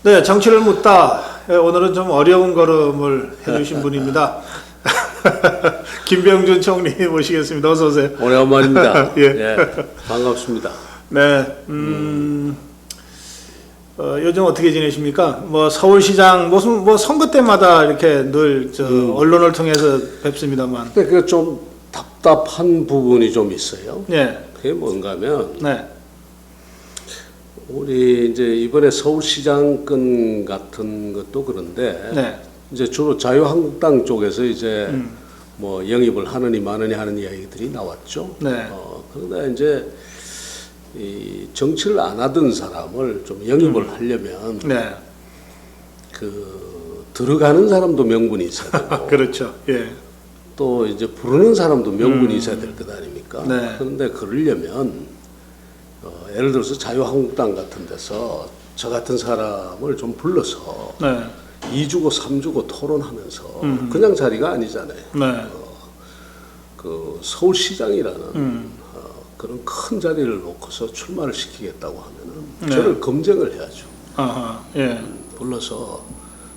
네, 정치를 묻다. 오늘은 좀 어려운 걸음을 해주신 분입니다. 김병준 총리 모시겠습니다. 어서 오세요. 오래간만입니다. 예. 예, 반갑습니다. 네, 요즘 어떻게 지내십니까? 뭐 서울시장 무슨 뭐 선거 때마다 이렇게 늘 언론을 통해서 뵙습니다만. 근데 그 좀 답답한 부분이 좀 있어요. 네, 그게 뭔가면 네, 우리 이제 이번에 서울시장권 같은 것도 그런데 네, 이제 주로 자유한국당 쪽에서 이제 뭐 영입을 하느니 마느니 하는 이야기들이 나왔죠. 네. 그런데 이제 이 정치를 안 하던 사람을 좀 영입을 하려면 네, 그 들어가는 사람도 명분이 있어야 되고 그렇죠. 예, 또 이제 부르는 사람도 명분이 있어야 될 것 아닙니까? 네. 그런데 그러려면 예를 들어서 자유한국당 같은 데서 저 같은 사람을 좀 불러서 네, 2주고 3주고 토론하면서 그냥 자리가 아니잖아요. 네, 그 서울시장이라는 그런 큰 자리를 놓고서 출마를 시키겠다고 하면은 네. 저를 검증을 해야죠. 아하, 예, 불러서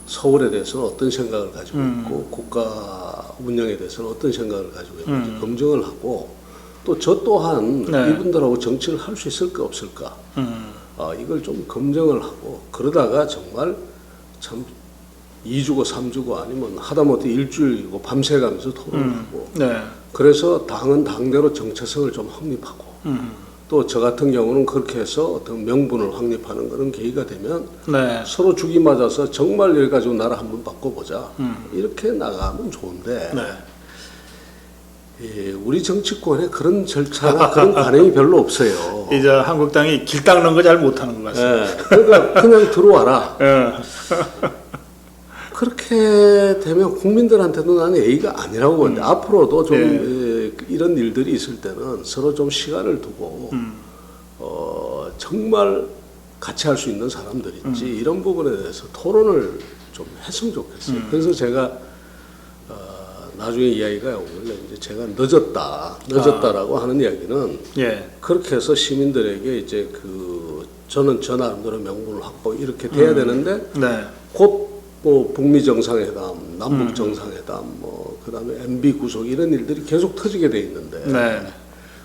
서울에 대해서 어떤 생각을 가지고 있고 국가 운영에 대해서는 어떤 생각을 가지고 있는지 검증을 하고 또 저 또한 네. 이분들하고 정치를 할 수 있을까 없을까 이걸 좀 검증을 하고 그러다가 정말 참 2주고 3주고 아니면 하다못해 일주일이고 밤새 가면서 토론을 하고 네, 그래서 당은 당대로 정체성을 좀 확립하고 또 저 같은 경우는 그렇게 해서 어떤 명분을 확립하는 그런 계기가 되면 네, 서로 죽이 맞아서 정말 여기 가지고 나라 한번 바꿔보자 이렇게 나가면 좋은데 네. 예, 우리 정치권에 그런 절차나 그런 관행이 별로 없어요. 이제 한국당이 길 닦는 거 잘 못하는 것 같습니다. 예, 그러니까 그냥 들어와라. 예. 그렇게 되면 국민들한테도 나는 예의가 아니라고 보는데 앞으로도 좀 이런 일들이 있을 때는 서로 좀 시간을 두고 정말 같이 할 수 있는 사람들인지 이런 부분에 대해서 토론을 좀 했으면 좋겠어요. 그래서 제가 나중에 이야기가 원래 이제 제가 늦었다라고 하는 이야기는 예. 그렇게 해서 시민들에게 이제 저는 저 나름대로 명분을 확보 이렇게 돼야 되는데 네. 곧 뭐 북미 정상회담, 남북 정상회담, 뭐 그다음에 MB 구속 이런 일들이 계속 터지게 돼 있는데 네.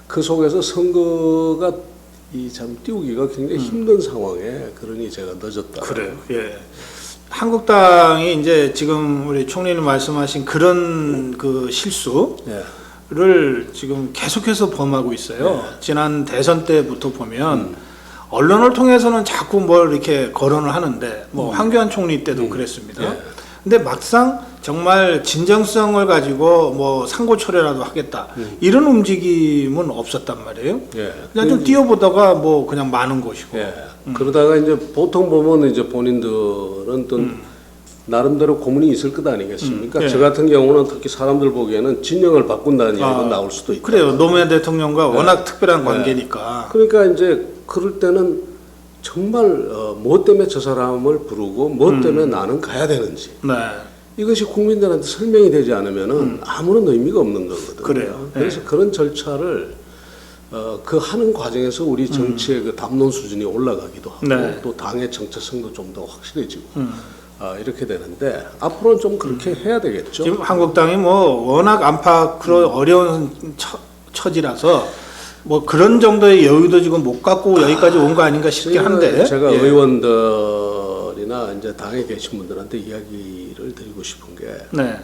그 속에서 선거가 이 참 띄우기가 굉장히 힘든 상황에 그러니 제가 늦었다. 그래요. 예. 한국당이 이제 지금 우리 총리님 말씀하신 그런 그 실수를 지금 계속해서 범하고 있어요. 지난 대선 때부터 보면 언론을 통해서는 자꾸 뭘 이렇게 거론을 하는데 뭐 황교안 총리 때도 그랬습니다. 근데 막상 정말 진정성을 가지고 뭐 상고초려라도 하겠다 이런 움직임은 없었단 말이에요. 그냥 좀 뛰어보다가 뭐 그냥 마는 것이고. 그러다가 이제 보통 보면 이제 본인들은 또 나름대로 고문이 있을 것 아니겠습니까? 저 같은 경우는 특히 사람들 보기에는 진영을 바꾼다는 이야기가 나올 수도 있다. 그래요. 노무현 대통령과 워낙 특별한 관계니까. 그러니까 이제 그럴 때는 정말 뭐 때문에 저 사람을 부르고 뭐 때문에 나는 가야 되는지 네. 이것이 국민들한테 설명이 되지 않으면은 아무런 의미가 없는 거거든요. 그래요. 그래서 그런 절차를 그 하는 과정에서 우리 정치의 그 담론 수준이 올라가기도 하고 네. 또 당의 정체성도 좀 더 확실해지고 이렇게 되는데 앞으로는 좀 그렇게 해야 되겠죠. 지금 한국당이 뭐 워낙 안팎으로 어려운 처지라서 뭐 그런 정도의 여유도 지금 못 갖고 여기까지 온 거 아닌가 싶긴 한데. 제가 의원들이나 이제 당에 계신 분들한테 이야기를 드리고 싶은 게 네.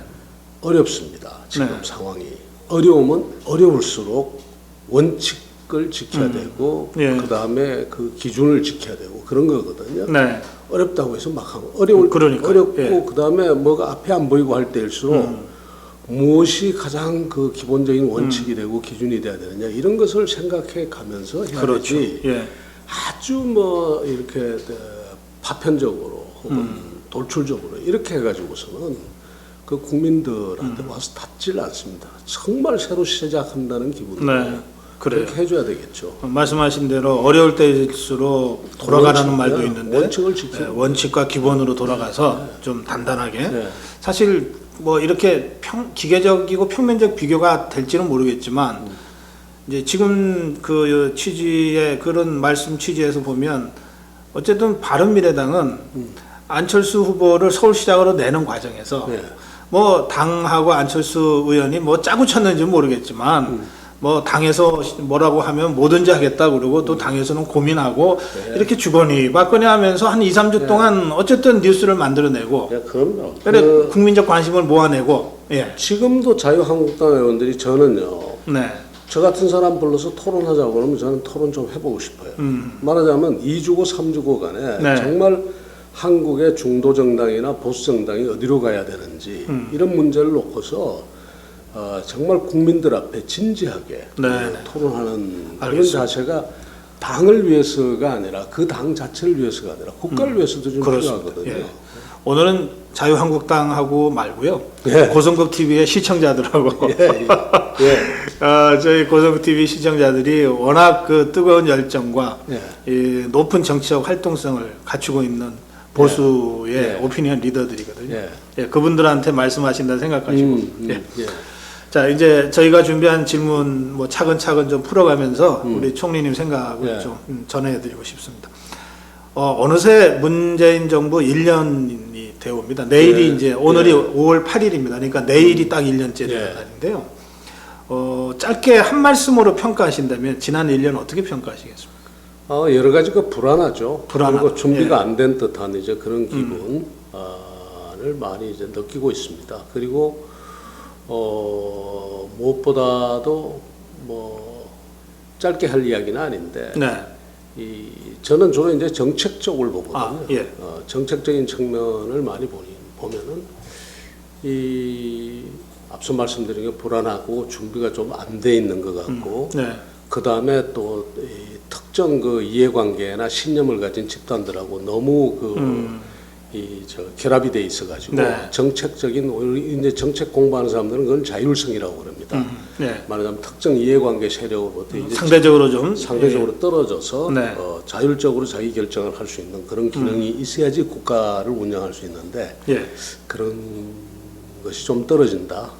어렵습니다. 지금 네. 상황이 어려우면 어려울수록 원칙을 지켜야 되고 그 다음에 그 기준을 지켜야 되고 그런 거거든요. 네. 어렵다고 해서 막 하면 그러니까요. 어렵고 그 다음에 뭐가 앞에 안 보이고 할 때일수록 무엇이 가장 그 기본적인 원칙이 되고 기준이 돼야 되느냐 이런 것을 생각해 가면서 해야지. 그렇죠. 아주 뭐 이렇게 파편적으로 혹은 돌출적으로 이렇게 해가지고서는 그 국민들한테 와서 닿질 않습니다. 정말 새로 시작한다는 기분으로 네. 그래요. 그렇게 해줘야 되겠죠. 말씀하신 대로 어려울 때일수록 돌아가라는 말도 있는데 원칙을 지키고 원칙과 기본으로 돌아가서 좀 단단하게 사실 뭐 이렇게 기계적이고 평면적 비교가 될지는 모르겠지만 이제 지금 그 취지의 그런 말씀 취지에서 보면 어쨌든 바른미래당은 안철수 후보를 서울시장으로 내는 과정에서 네. 뭐 당하고 안철수 의원이 뭐 짜고 쳤는지 모르겠지만 뭐 당에서 뭐라고 하면 뭐든지 하겠다 그러고 또 당에서는 고민하고 이렇게 주거니 받거니 하면서 한 2, 3주 동안 어쨌든 뉴스를 만들어내고 그럼요. 그래 국민적 관심을 모아내고 예. 지금도 자유한국당 의원들이 저는요. 네. 저 같은 사람 불러서 토론하자고 그러면 저는 토론 좀 해보고 싶어요. 말하자면 2주고 3주고 간에 네. 정말 한국의 중도 정당이나 보수 정당이 어디로 가야 되는지 이런 문제를 놓고서 정말 국민들 앞에 진지하게 네. 토론하는 그런 알겠습니다. 자세가 당을 위해서가 아니라 그 당 자체를 위해서가 아니라 국가를 위해서도 좀 그렇습니다. 필요하거든요. 예. 오늘은 자유한국당하고 말고요. 예. 고성급 TV의 시청자들하고 예. 저희 고성급 TV 시청자들이 워낙 그 뜨거운 열정과 이 높은 정치적 활동성을 갖추고 있는 보수의 오피니언 리더들이거든요. 예, 그분들한테 말씀하신다 생각하시고. 예. 자, 이제 저희가 준비한 질문 뭐 차근차근 좀 풀어가면서 우리 총리님 생각을 좀 전해드리고 싶습니다. 어느새 문재인 정부 1년이 되어 옵니다. 내일이 이제 오늘이 5월 8일입니다. 그러니까 내일이 딱 1년째 되는 날인데요. 짧게 한 말씀으로 평가하신다면 지난 1년 어떻게 평가하시겠습니까? 여러 가지가 불안하죠. 불안하고, 그리고 준비가 안 된 듯한 이제 그런 기분을 많이 이제 느끼고 있습니다. 그리고 무엇보다도 뭐 짧게 할 이야기는 아닌데 저는 주로 이제 정책 쪽을 보거든요. 정책적인 측면을 많이 보면은 앞서 말씀드린 게 불안하고 준비가 좀 안 돼 있는 것 같고 그 다음에 또 특정 그 이해관계나 신념을 가진 집단들하고 너무 결합이 돼 있어가지고 정책적인 이제 정책 공부하는 사람들은 그건 자율성이라고 그럽니다. 말하자면 특정 이해관계 세력으로부터 이제 상대적으로 좀 상대적으로 떨어져서 자율적으로 자기 결정을 할 수 있는 그런 기능이 있어야지 국가를 운영할 수 있는데 그런 것이 좀 떨어진다.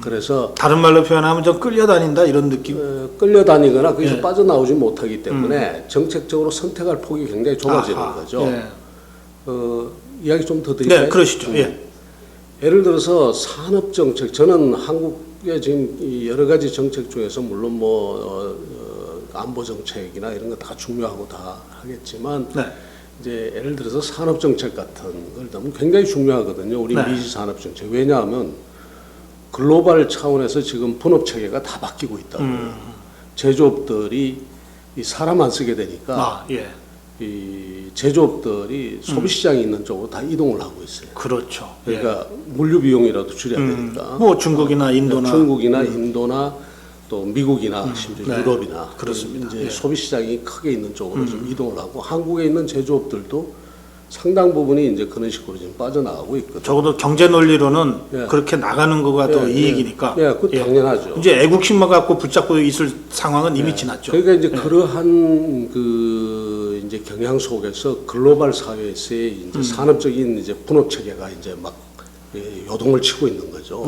그래서 다른 말로 표현하면 좀 끌려다닌다 이런 느낌. 끌려다니거나 거기서 빠져나오지 못하기 때문에 정책적으로 선택할 폭이 굉장히 좁아지는 거죠. 이야기 좀 더 드릴까요? 네, 그러시죠. 예를 들어서 산업 정책, 저는 한국의 지금 여러 가지 정책 중에서 물론 뭐 안보 정책이나 이런 거 다 중요하고 다 하겠지만 이제 예를 들어서 산업 정책 같은 걸 보면 굉장히 중요하거든요. 우리 미시 산업 정책. 왜냐하면 글로벌 차원에서 지금 분업 체계가 다 바뀌고 있다고요. 제조업들이 이 사람 안 쓰게 되니까 이 제조업들이 소비 시장이 있는 쪽으로 다 이동을 하고 있어요. 그렇죠. 그러니까 물류 비용이라도 줄여야 되니까. 뭐 중국이나 인도나 또 미국이나 심지어 유럽이나 그렇습니다. 이제 소비 시장이 크게 있는 쪽으로 좀 이동을 하고 한국에 있는 제조업들도 상당 부분이 이제 그런 식으로 지금 빠져나가고 있거든요. 적어도 경제 논리로는 그렇게 나가는 거가 더 이익이니까. 그 당연하죠. 이제 애국심만 갖고 붙잡고 있을 상황은 이미 지났죠. 그러니까 이제 그러한 그 이제 경향 속에서 글로벌 사회에서의 이제 산업적인 이제 분업 체계가 이제 막 요동을 치고 있는 거죠.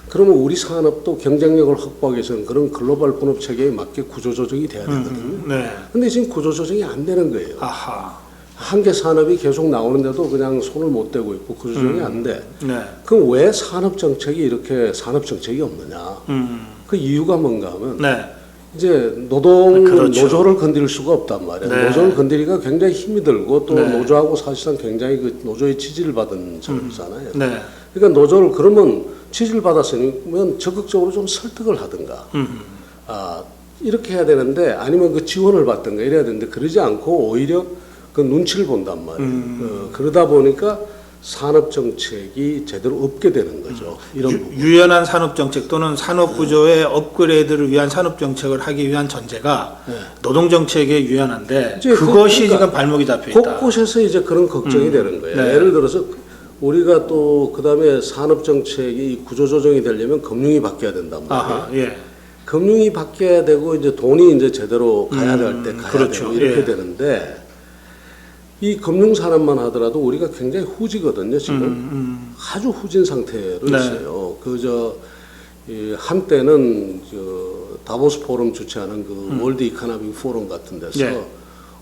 그러면 우리 산업도 경쟁력을 확보하기 위해서는 그런 글로벌 분업 체계에 맞게 구조 조정이 돼야 되거든요. 근데 지금 구조 조정이 안 되는 거예요. 한 개 산업이 계속 나오는데도 그냥 손을 못 대고 있고 구조 조정이 안 돼. 그럼 왜 산업 정책이 이렇게 산업 정책이 없느냐? 그 이유가 뭔가 하면 이제 노조를 건드릴 수가 없단 말이에요. 노조를 건드리기가 굉장히 힘이 들고 또 노조하고 사실상 굉장히 그 노조의 지지를 받은 점이잖아요. 그러니까 노조를 그러면 지지를 받았으면 적극적으로 좀 설득을 하든가. 이렇게 해야 되는데 아니면 그 지원을 받든가 이래야 되는데 그러지 않고 오히려 그 눈치를 본단 말이에요. 그러다 보니까 산업 정책이 제대로 없게 되는 거죠. 이런 유연한 산업 정책 또는 산업 구조의 업그레이드를 위한 산업 정책을 하기 위한 전제가 노동 정책에 유연한데 그것이 지금 발목이 잡혀 있다. 곳곳에서 이제 그런 걱정이 되는 거예요. 예를 들어서 우리가 또 그다음에 산업 정책이 구조 조정이 되려면 금융이 바뀌어야 된단 말이에요. 금융이 바뀌어야 되고 이제 돈이 이제 제대로 가야 될 때 가야 되고 이렇게 되는데 이 금융 산업만 하더라도 우리가 굉장히 후지거든요. 지금 아주 후진 상태로 있어요. 한때는 다보스 포럼 주최하는 그 월드 이코노믹 포럼 같은 데서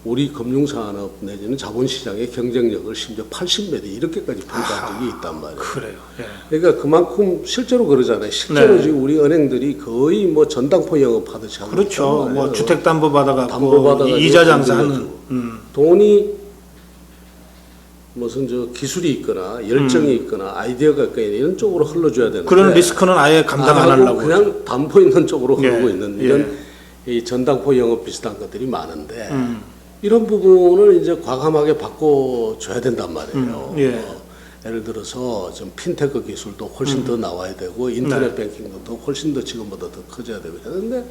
우리 금융산업 내지는 자본시장의 경쟁력을 심지어 80배 이렇게까지 평가한 적이 있단 말이에요. 그래요. 예. 그러니까 그만큼 실제로 그러잖아요. 실제로 네. 지금 우리 은행들이 거의 뭐 전당포 영업하듯이 하고 그렇죠. 있단 말이에요. 뭐 주택 담보 받아갖고 담보받아가지고 이자 장사하는. 돈이 무슨 저 기술이 있거나 열정이 있거나 아이디어가 있거나 이런 쪽으로 흘러줘야 되는데 그런 리스크는 아예 감당 안 하고 하려고. 그냥 담보 있는 쪽으로 흐르고 예, 있는 예. 이런 이 전당포 영업 비슷한 것들이 많은데 이런 부분을 이제 과감하게 바꿔줘야 된단 말이에요. 예. 예를 들어서 좀 핀테크 기술도 훨씬 더 나와야 되고 인터넷 네. 뱅킹도 훨씬 더 지금보다 더 커져야 되고 하는데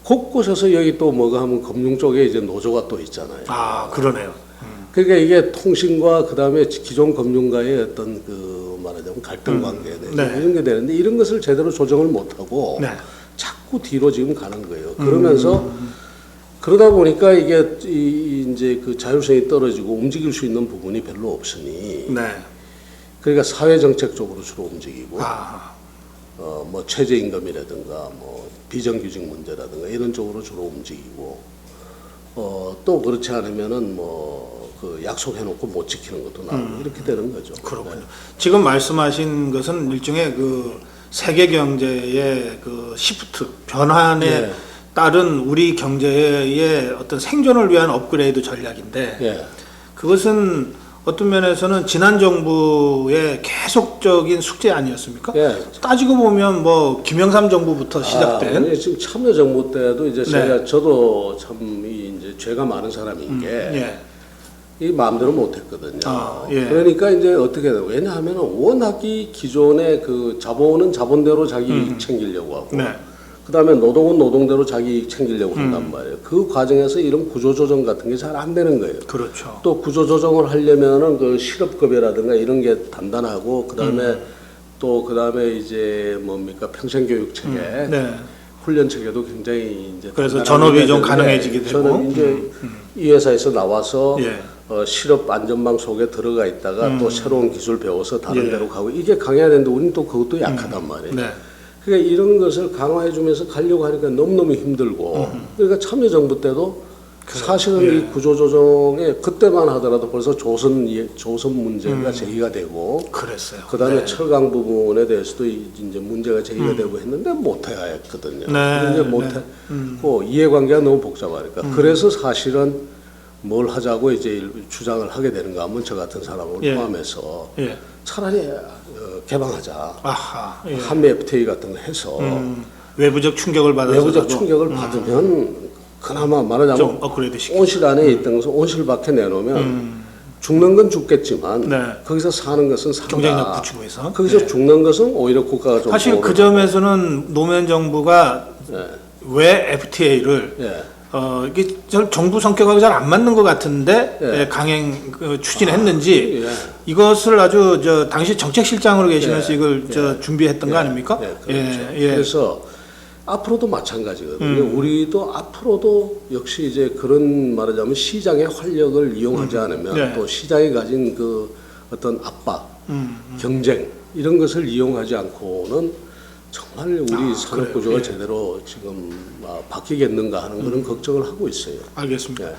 곳곳에서 여기 또 뭐가 하면 금융 쪽에 이제 노조가 또 있잖아요. 아, 그러네요. 그러니까 이게 통신과 그다음에 기존 금융가의 어떤 그 말하자면 갈등 관계 네. 이런 게 되는데 이런 것을 제대로 조정을 못 하고 네. 자꾸 뒤로 지금 가는 거예요. 그러면서 그러다 보니까 이게 이제 그 자율성이 떨어지고 움직일 수 있는 부분이 별로 없으니 네. 그러니까 사회 정책 쪽으로 주로 움직이고 아, 뭐 최저임금이라든가 뭐 비정규직 문제라든가 이런 쪽으로 주로 움직이고 또 그렇지 않으면은 뭐 그 약속해놓고 못 지키는 것도 나오고 이렇게 되는 거죠. 그렇군요. 지금 말씀하신 것은 일종의 그 세계 경제의 그 시프트 변환에 예. 따른 우리 경제의 어떤 생존을 위한 업그레이드 전략인데 예. 그것은 어떤 면에서는 지난 정부의 계속적인 숙제 아니었습니까? 예. 따지고 보면 뭐 김영삼 정부부터 시작된 지금 참여정부 때도 이제 네. 저도 참 이제 죄가 많은 사람인 게 예. 이 마음대로 못했거든요. 예. 그러니까 이제 어떻게 돼요? 왜냐하면 워낙이 기존의 그 자본은 자본대로 자기 이익 챙기려고 하고, 네. 그다음에 노동은 노동대로 자기 이익 챙기려고 한단 말이에요. 그 과정에서 이런 구조조정 같은 게 잘 안 되는 거예요. 그렇죠. 또 구조조정을 하려면은 그 실업급여라든가 이런 게 단단하고, 그다음에 또 그다음에 이제 뭡니까 평생교육 체계. 네. 훈련 체계도 굉장히 이제 그래서 단단하게 전업이 좀 되는데 가능해지게 되고. 저는 이제 이 회사에서 나와서 예. 실업 안전망 속에 들어가 있다가 또 새로운 기술 배워서 다른 예. 데로 가고 이게 강해야 되는데 우리는 또 그것도 약하단 말이에요. 네. 그러니까 이런 것을 강화해 주면서 가려고 하니까 너무너무 힘들고 그러니까 참여정부 때도 사실은 예. 이 구조조정에 그때만 하더라도 벌써 조선 문제가 제기가 되고 그랬어요. 그다음에 네. 철강 부분에 대해서도 이제 문제가 제기가 되고 했는데 못해야 했거든요. 네, 이제 못했고 이해관계가 너무 복잡하니까 그래서 사실은 뭘 하자고 이제 주장을 하게 되는가 하면 저 같은 사람을 예. 포함해서 예. 차라리 개방하자. 아하. 예. 한미 FTA 같은 거 해서 외부적 충격을 받아서 외부적 충격을 받으면 그나마 좀 말하자면 업그레이드 시키. 온실 안에 있던 것을 온실 밖에 내놓으면 죽는 건 죽겠지만 네. 거기서 사는 것은 산다. 경쟁력 부추고해서. 거기서 네. 죽는 것은 오히려 국가가 좀 사실 그 점에서는 노무현 정부가 예. 왜 FTA를 예. 이게 정부 성격하고 잘 안 맞는 것 같은데 예. 강행 추진했는지 예. 이것을 아주 당시 정책실장으로 계시면서 예. 이걸 준비했던 거 예. 아닙니까? 예, 그렇죠. 예. 그래서 앞으로도 마찬가지거든요. 우리도 앞으로도 역시 이제 그런 말하자면 시장의 활력을 이용하지 않으면 네. 또 시장이 가진 그 어떤 압박, 경쟁 이런 것을 이용하지 않고는 정말 우리 산업 구조가 그래요? 예. 제대로 지금 바뀌겠는가 하는 그런 걱정을 하고 있어요. 알겠습니다. 예.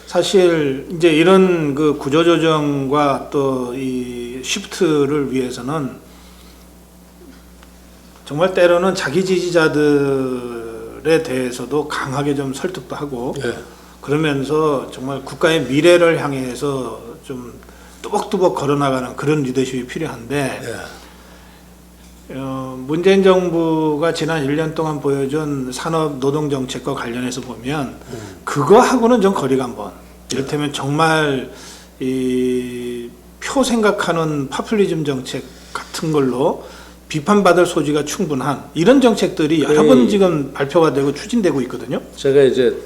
사실 이제 이런 그 구조조정과 또 이 시프트를 위해서는 정말 때로는 자기 지지자들에 대해서도 강하게 좀 설득도 하고 예. 그러면서 정말 국가의 미래를 향해서 좀 뚜벅뚜벅 걸어나가는 그런 리더십이 필요한데 예. 문재인 정부가 지난 1년 동안 보여준 산업 노동 정책과 관련해서 보면 그거하고는 좀 거리가 한번 이를테면 정말 이 표 생각하는 파퓰리즘 정책 같은 걸로 비판받을 소지가 충분한 이런 정책들이 여러 번 지금 발표가 되고 추진되고 있거든요. 제가 이제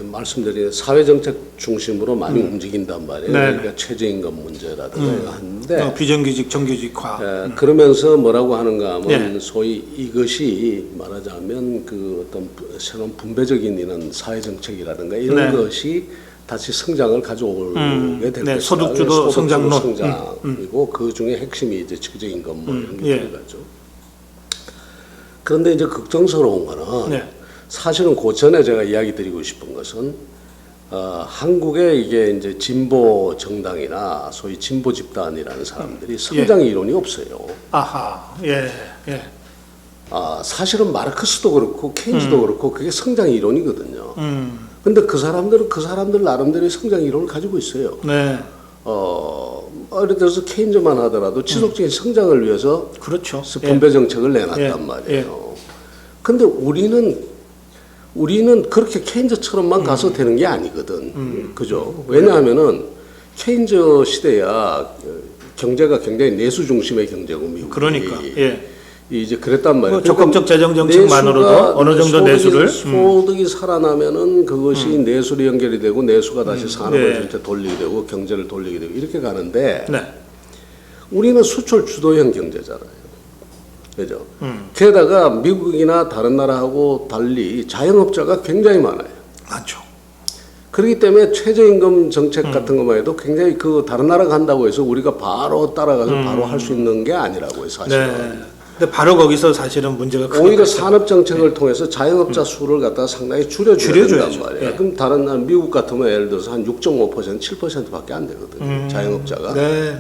말씀드린 사회정책 중심으로 많이 움직인단 말이에요. 네. 그러니까 최저임금 문제라든가 하는데 비정규직, 정규직화. 그러면서 뭐라고 하는가 하면 네. 소위 이것이 말하자면 그 어떤 새로운 분배적인 이런 사회정책이라든가 이런 네. 것이 다시 성장을 가져오게 될 네, 것이다. 소득주도 성장론. 성장이고 그 중에 핵심이 이제 최저임금 뭐 이런 게 예. 들어가죠. 그런데 이제 걱정스러운 거는 네. 사실은 그 전에 제가 이야기 드리고 싶은 것은 한국의 이게 이제 진보 정당이나 소위 진보 집단이라는 사람들이 성장 이론이 없어요. 아하, 예, 예. 사실은 마르크스도 그렇고 케인즈도 그렇고 그게 성장 이론이거든요. 근데 그 사람들은 그 사람들 나름대로의 성장 이론을 가지고 있어요. 네. 예를 들어서 케인즈만 하더라도 지속적인 성장을 위해서 그렇죠. 분배 정책을 내놨단 말이에요. 근데 우리는 그렇게 케인즈처럼만 가서 되는 게 아니거든. 그죠? 왜냐하면은 케인즈 시대야 경제가 굉장히 내수 중심의 경제고 미국이. 그러니까. 예. 이제 그랬단 말이에요. 적극적 재정 정책만으로도 어느 정도 내수를 소득이 살아나면은 그것이 내수로 연결이 되고 내수가 다시 산업을 전체 돌리게 되고 경제를 돌리게 되고 이렇게 가는데 우리는 수출 주도형 경제잖아요. 그죠? 게다가 미국이나 다른 나라하고 달리 자영업자가 굉장히 많아요. 많죠. 그렇기 때문에 최저임금 정책 같은 것만 해도 굉장히 그 다른 나라 간다고 해서 우리가 바로 따라가서 바로 할 수 있는 게 아니라고요, 사실은. 네. 근데 바로 거기서 사실은 문제가 크게 오히려 산업 정책을 통해서 자영업자 수를 갖다 상당히 줄여줘야 된단 말이에요. 그럼 다른 나라 미국 같으면 예를 들어서 한 6.5%, 7%밖에 안 되거든요. 자영업자가. 네.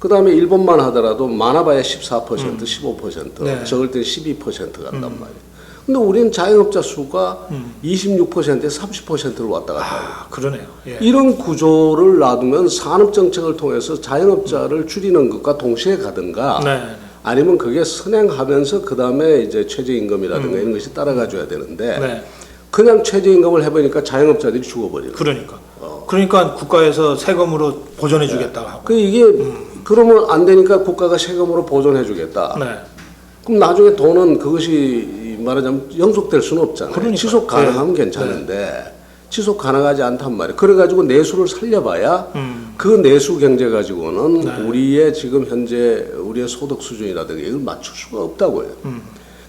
그다음에 일본만 하더라도 많아봐야 14%, 15%, 적을 때 12% 간단 말이에요. 근데 우리는 자영업자 수가 26%에 30%를 왔다 갔다 해요. 그러네요. 예. 이런 구조를 놔두면 산업 정책을 통해서 자영업자를 줄이는 것과 동시에 가든가 아니면 그게 선행하면서 그 다음에 이제 최저임금이라든가 이런 것이 따라가줘야 되는데 그냥 최저임금을 해보니까 자영업자들이 죽어버리는. 그러니까. 그러니까 국가에서 세금으로 보존해주겠다 하고. 그 이게 그러면 안 되니까 국가가 세금으로 보존해주겠다. 그럼 나중에 돈은 그것이 말하자면 영속될 수는 없잖아요. 그러니까. 지속 가능하면 괜찮은데 지속 가능하지 않단 말이에요. 그래가지고 내수를 살려봐야 그 내수 경제 가지고는 우리의 지금 현재 우리의 소득 수준이라든가 이걸 맞출 수가 없다고요.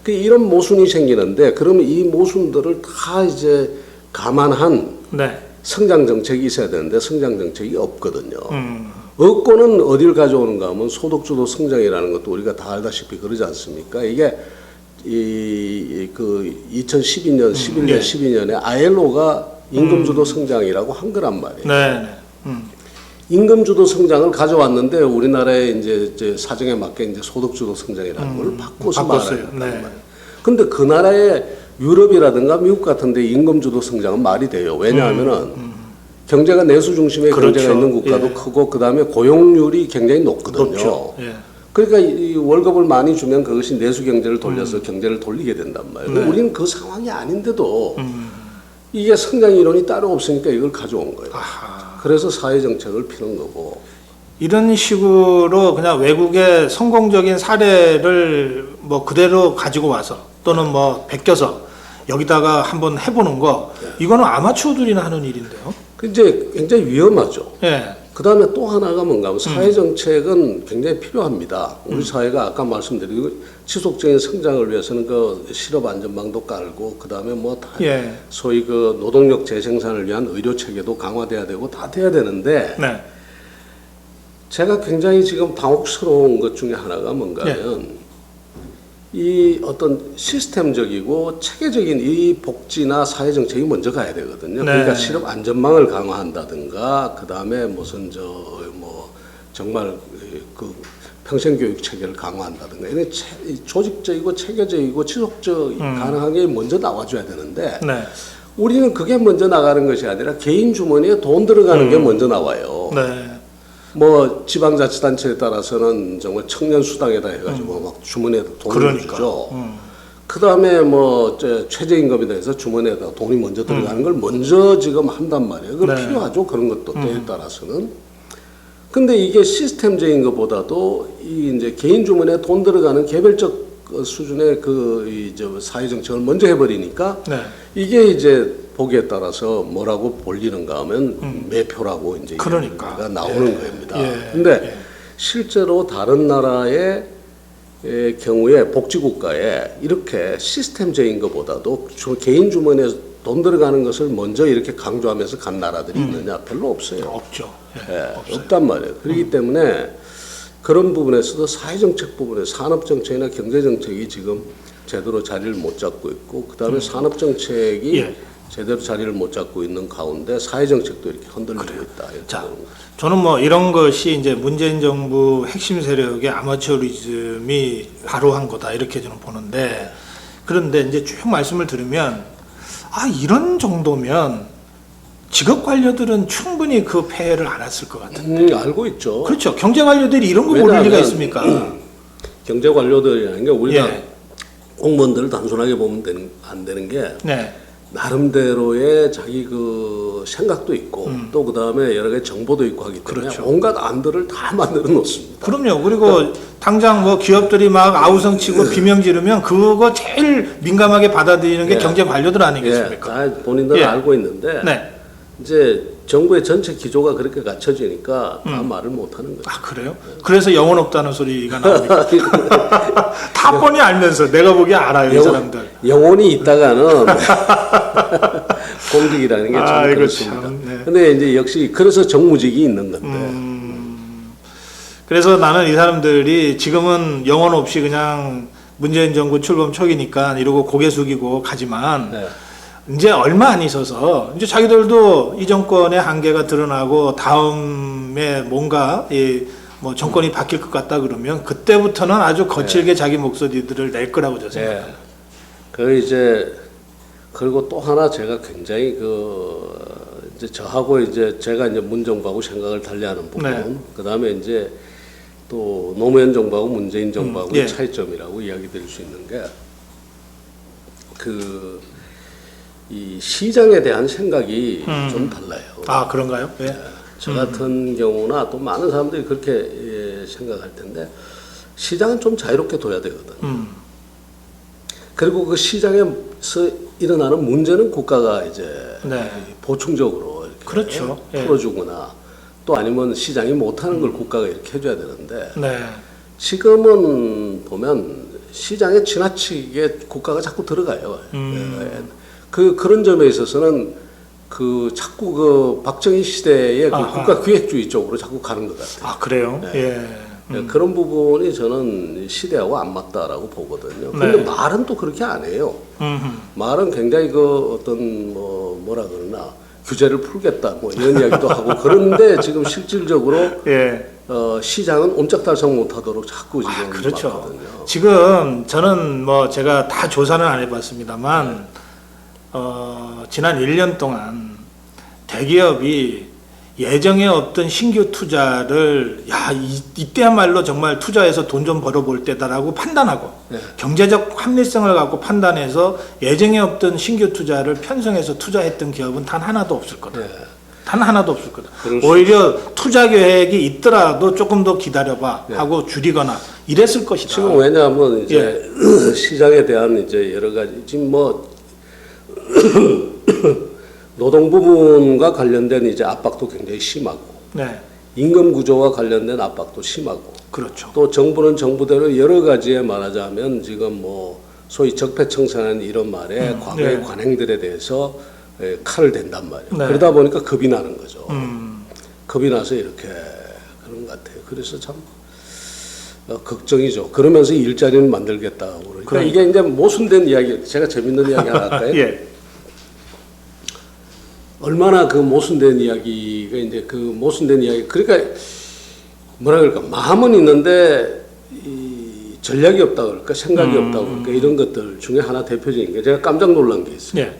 그 이런 모순이 생기는데 그러면 이 모순들을 다 이제 감안한 성장 정책이 있어야 되는데 성장 정책이 없거든요. 없고는 어딜 가져오는가 하면 소득주도 성장이라는 것도 우리가 다 알다시피 그러지 않습니까? 이게 그 2012년, 11년, 12년에 ILO가 임금주도 성장이라고 한 거란 말이에요. 임금주도 성장을 가져왔는데 우리나라의 이제 사정에 맞게 이제 소득주도 성장이라는 걸 바꿔서 말했단 말이에요. 근데 그 나라의 유럽이라든가 미국 같은데 임금주도 성장은 말이 돼요. 왜냐하면은 경제가 내수 중심의 경제가 있는 국가도 크고 그 다음에 고용률이 굉장히 높거든요. 그러니까 이 월급을 많이 주면 그것이 내수 경제를 돌려서 경제를 돌리게 된단 말이에요. 우리는 그 상황이 아닌데도 이게 성장 이론이 따로 없으니까 이걸 가져온 거예요. 그래서 사회 정책을 피는 거고. 이런 식으로 그냥 외국의 성공적인 사례를 뭐 그대로 가지고 와서 또는 뭐 베껴서 여기다가 한번 해보는 거 이거는 아마추어들이나 하는 일인데요. 그 이제 굉장히 위험하죠. 그 다음에 또 하나가 뭔가 하면 사회정책은 굉장히 필요합니다. 우리 사회가 아까 말씀드린 지속적인 성장을 위해서는 그 실업 안전망도 깔고 그 다음에 뭐 다 소위 그 노동력 재생산을 위한 의료 체계도 강화돼야 되고 다 돼야 되는데 제가 굉장히 지금 당혹스러운 것 중에 하나가 뭔가 하면 이 어떤 시스템적이고 체계적인 이 복지나 사회정책이 먼저 가야 되거든요. 그러니까 실업 안전망을 강화한다든가 그 다음에 무슨 뭐 정말 그 평생교육 체계를 강화한다든가 이런 조직적이고 체계적이고 지속적 가능한 게 먼저 나와줘야 되는데 우리는 그게 먼저 나가는 것이 아니라 개인 주머니에 돈 들어가는 게 먼저 나와요. 뭐 지방자치단체에 따라서는 정말 청년 수당에다 해가지고 막 주머니에다 돈을 주죠. 그 다음에 뭐 최저임금에 대해서 주머니에다 돈이 먼저 들어가는 걸 먼저 지금 한단 말이에요. 그거 필요하죠. 그런 것도 때에 따라서는. 근데 이게 시스템적인 것보다도 이 이제 개인 주머니에 돈 들어가는 개별적 수준의 그 사회정책을 먼저 해버리니까 이게 이제 보기에 따라서 뭐라고 볼리는가 하면 매표라고 이제 그러니까 나오는 겁니다. 근데 실제로 다른 나라의 경우에 복지국가에 이렇게 시스템적인 것보다도 개인 주머니에 돈 들어가는 것을 먼저 이렇게 강조하면서 간 나라들이 있느냐? 별로 없어요. 없죠. 없단 말이에요. 그렇기 때문에 그런 부분에서도 사회정책 부분에 산업정책이나 경제정책이 지금 제대로 자리를 못 잡고 있고 그 다음에 산업정책이 제대로 자리를 못 잡고 있는 가운데 사회정책도 이렇게 흔들리고 있다. 이렇게 자, 보는 거죠. 저는 뭐 이런 것이 이제 문재인 정부 핵심 세력의 아마추어리즘이 바로 한 거다 이렇게 저는 보는데, 그런데 이제 쭉 말씀을 들으면 이런 정도면 직업 관료들은 충분히 그 폐해를 알았을 것 같은데. 알고 있죠. 그렇죠. 경제 관료들이 이런 거 모를 리가 있습니까? 경제 관료들이라는 게 우리가 예. 공무원들을 단순하게 보면 안 되는 게 네. 나름대로의 자기 그 생각도 있고 또 그 다음에 여러 가지 정보도 있고 하기 때문에 그렇죠. 온갖 안들을 다 만들어 놓습니다. 그럼요. 그리고 당장 뭐 기업들이 막 아우성치고 비명 지르면 그거 제일 민감하게 받아들이는 게 예. 경제 관료들 예, 아니겠습니까? 다 본인들은 예. 알고 있는데 네. 이제 정부의 전체 기조가 그렇게 갖춰지니까 다 말을 못하는 거죠. 그래요? 그래서 영혼 없다는 소리가 나옵니까? 다 뻔히 알면서 내가 보기에 알아요, 이 사람들. 영혼이 있다가는 공직이라는 게 참 이거 그렇습니다. 참, 네. 근데 이제 역시 그래서 정무직이 있는 건데. 그래서 나는 이 사람들이 지금은 영혼 없이 그냥 문재인 정부 출범 초기니까 이러고 고개 숙이고 가지만 네. 이제 얼마 안 있어서 이제 자기들도 이 정권의 한계가 드러나고 다음에 뭔가 뭐 정권이 바뀔 것 같다 그러면 그때부터는 아주 거칠게 자기 목소리들을 낼 거라고 저는 생각해요. 그 이제 그리고 또 하나 제가 굉장히 이제 저하고 이제 제가 이제 문정부하고 생각을 달리하는 부분, 네. 그 다음에 이제 또 노무현 정부하고 문재인 정부하고의 예. 차이점이라고 이야기 드릴 수 있는 게 이 시장에 대한 생각이 좀 달라요. 그런가요? 예. 저 같은 경우나 또 많은 사람들이 그렇게 생각할 텐데 시장은 좀 자유롭게 둬야 되거든. 그리고 그 시장에서 일어나는 문제는 국가가 이제 네. 보충적으로 이렇게 그렇죠. 예. 풀어주거나 또 아니면 시장이 못하는 걸 국가가 이렇게 해줘야 되는데 네. 지금은 보면 시장에 지나치게 국가가 자꾸 들어가요. 그런 점에 있어서는 자꾸 박정희 시대의 국가 기획주의 쪽으로 자꾸 가는 것 같아요. 그래요? 네. 예. 그런 부분이 저는 시대하고 안 맞다라고 보거든요. 근데 네. 말은 또 그렇게 안 해요. 말은 굉장히 어떤 뭐라 그러나 규제를 풀겠다 뭐 이런 이야기도 하고 그런데 지금 실질적으로 예. 시장은 옴짝달싹 못하도록 자꾸 지금 그렇죠. 막거든요. 지금 저는 뭐 제가 다 조사는 안 해봤습니다만 지난 1년 동안 대기업이 예정에 없던 신규 투자를 이때야말로 정말 투자해서 돈 좀 벌어볼 때다라고 판단하고 네. 경제적 합리성을 갖고 판단해서 예정에 없던 신규 투자를 편성해서 투자했던 기업은 단 하나도 없을 거다. 네. 단 하나도 없을 거다. 그럴 수 오히려 투자 계획이 있더라도 조금 더 기다려봐 네. 하고 줄이거나 이랬을 것이다. 지금 왜냐하면 이제 시장에 대한 이제 여러 가지 지금 노동 부분과 관련된 이제 압박도 굉장히 심하고 네, 임금 구조와 관련된 압박도 심하고 그렇죠. 또 정부는 정부대로 여러 가지에 말하자면 지금 소위 적폐청산하는 이런 말에 과거의 네. 관행들에 대해서 칼을 댄단 말이에요. 네. 그러다 보니까 겁이 나는 거죠. 겁이 나서 이렇게 그런 것 같아요. 그래서 참 걱정이죠. 그러면서 일자리는 만들겠다고 그러니까 이게 이제 모순된 이야기. 제가 재밌는 이야기 하나 할까요? 예. 얼마나 모순된 이야기가 이제 모순된 이야기. 그러니까 뭐라 그럴까 마음은 있는데 이 전략이 없다 그럴까 생각이 없다 그럴까 이런 것들 중에 하나 대표적인 게 제가 깜짝 놀란 게 있어요. 예.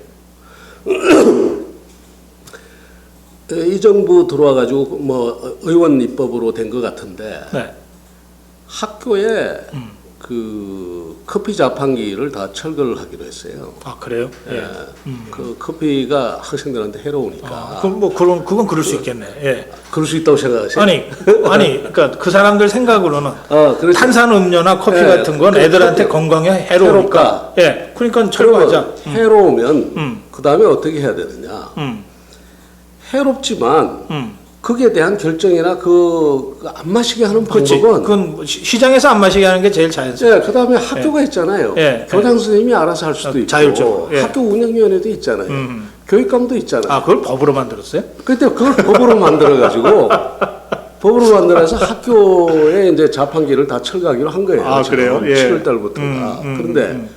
이 정부 들어와 가지고 의원 입법으로 된 것 같은데 네. 학교에 커피 자판기를 다 철거를 하기로 했어요. 그래요? 예. 그 커피가 학생들한테 해로우니까. 그건 그럴 수 있겠네. 예. 그럴 수 있다고 생각하세요? 그러니까 그 사람들 생각으로는 그렇죠. 탄산 음료나 커피 예, 같은 건 애들한테 건강에 해로우니까. 예. 그러니까 철거하자. 해로우면 그 다음에 어떻게 해야 되느냐? 해롭지만 거기에 대한 결정이나 안 마시게 하는 방법은 그건 시장에서 안 마시게 하는 게 제일 자연스러워요. 예, 그 다음에 학교가 있잖아요. 예, 교장 선생님이 알아서 할 수도 있고 자율적으로. 예. 학교 운영위원회도 있잖아요. 교육감도 있잖아요. 그걸 법으로 만들었어요? 그때 그걸 법으로 만들어가지고 법으로 만들어서 학교에 이제 자판기를 다 철거하기로 한 거예요. 그래요? 예. 7월 달부터가. 그런데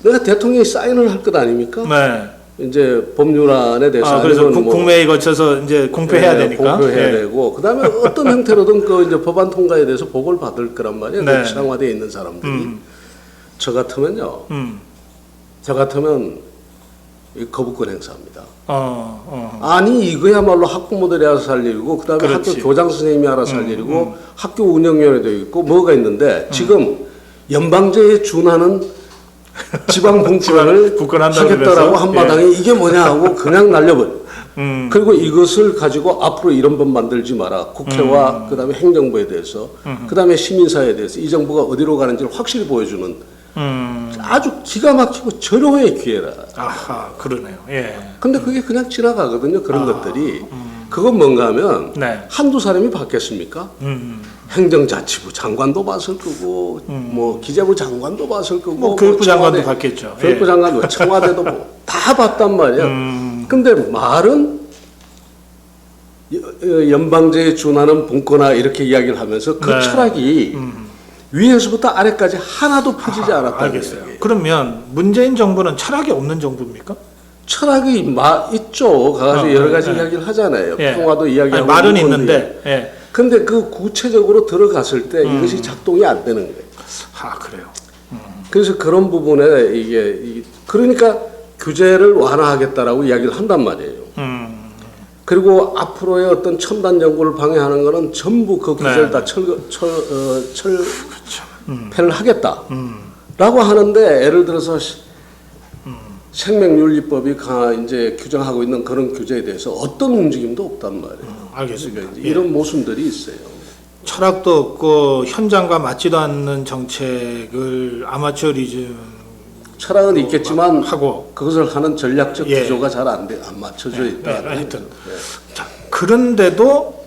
내가 대통령이 사인을 할 것 아닙니까? 네. 이제 법률안에 대해서 그래서 아니면 뭐 국회에 거쳐서 이제 공표해야 되니까. 공표해야 예. 되고 그다음에 어떤 형태로든 그 이제 법안 통과에 대해서 보고를 받을 거란 말이에요. 네. 그 지상화되어 있는 사람들이 저 같으면요. 저 같으면 이 거부권 행사합니다. 아니 이거야말로 학부모들이 알아서 할 일이고 그다음에 그렇지. 학교 교장 선생님이 알아서 할 일이고 학교 운영위원회도 있고 뭐가 있는데 지금 연방제에 준하는 지방 분권을 분권한다고 하겠다라고 그래서? 한마당에 이게 뭐냐 하고 그냥 날려버려. 그리고 이것을 가지고 앞으로 이런 법 만들지 마라. 국회와 그다음에 행정부에 대해서 그다음에 시민사회에 대해서 이 정부가 어디로 가는지를 확실히 보여주는 아주 기가 막히고 절호의 기회라. 아하, 그러네요. 예. 근데 그게 그냥 지나가거든요. 그런 것들이. 그건 뭔가 하면 네. 한두 사람이 바뀌었습니까? 행정자치부 장관도 봤을 거고 뭐 기재부 장관도 봤을 거고 뭐 교육부 장관도 청와대, 봤겠죠. 교육부 예. 장관도 청와대도 다 봤단 말이야. 근데 말은 연방제에 준하는 분권화 이렇게 이야기를 하면서 그 네. 철학이 위에서부터 아래까지 하나도 펴지지 않았다는 알겠어요. 얘기예요. 그러면 문재인 정부는 철학이 없는 정부입니까? 철학이 있죠. 가가지고 여러 가지 이야기를 하잖아요. 예. 평화도 이야기하고 말은 인권도 있는데. 예. 근데 그 구체적으로 들어갔을 때 이것이 작동이 안 되는 거예요. 그래요. 그래서 그런 부분에 이게 그러니까 규제를 완화하겠다라고 이야기를 한단 말이에요. 그리고 앞으로의 어떤 첨단 연구를 방해하는 거는 전부 그 규제를 네. 다 철폐를 하겠다. 라고 하는데 예를 들어서 생명윤리법이 이제 규정하고 있는 그런 규제에 대해서 어떤 움직임도 없단 말이에요. 알겠습니다. 그러니까 이런 모순들이 있어요. 철학도 없고 현장과 맞지도 않는 정책을 아마추어리즘 철학은 있겠지만 하고 그것을 하는 전략적 예. 기조가 잘 안 맞춰져 있다. 하여튼 자, 그런데도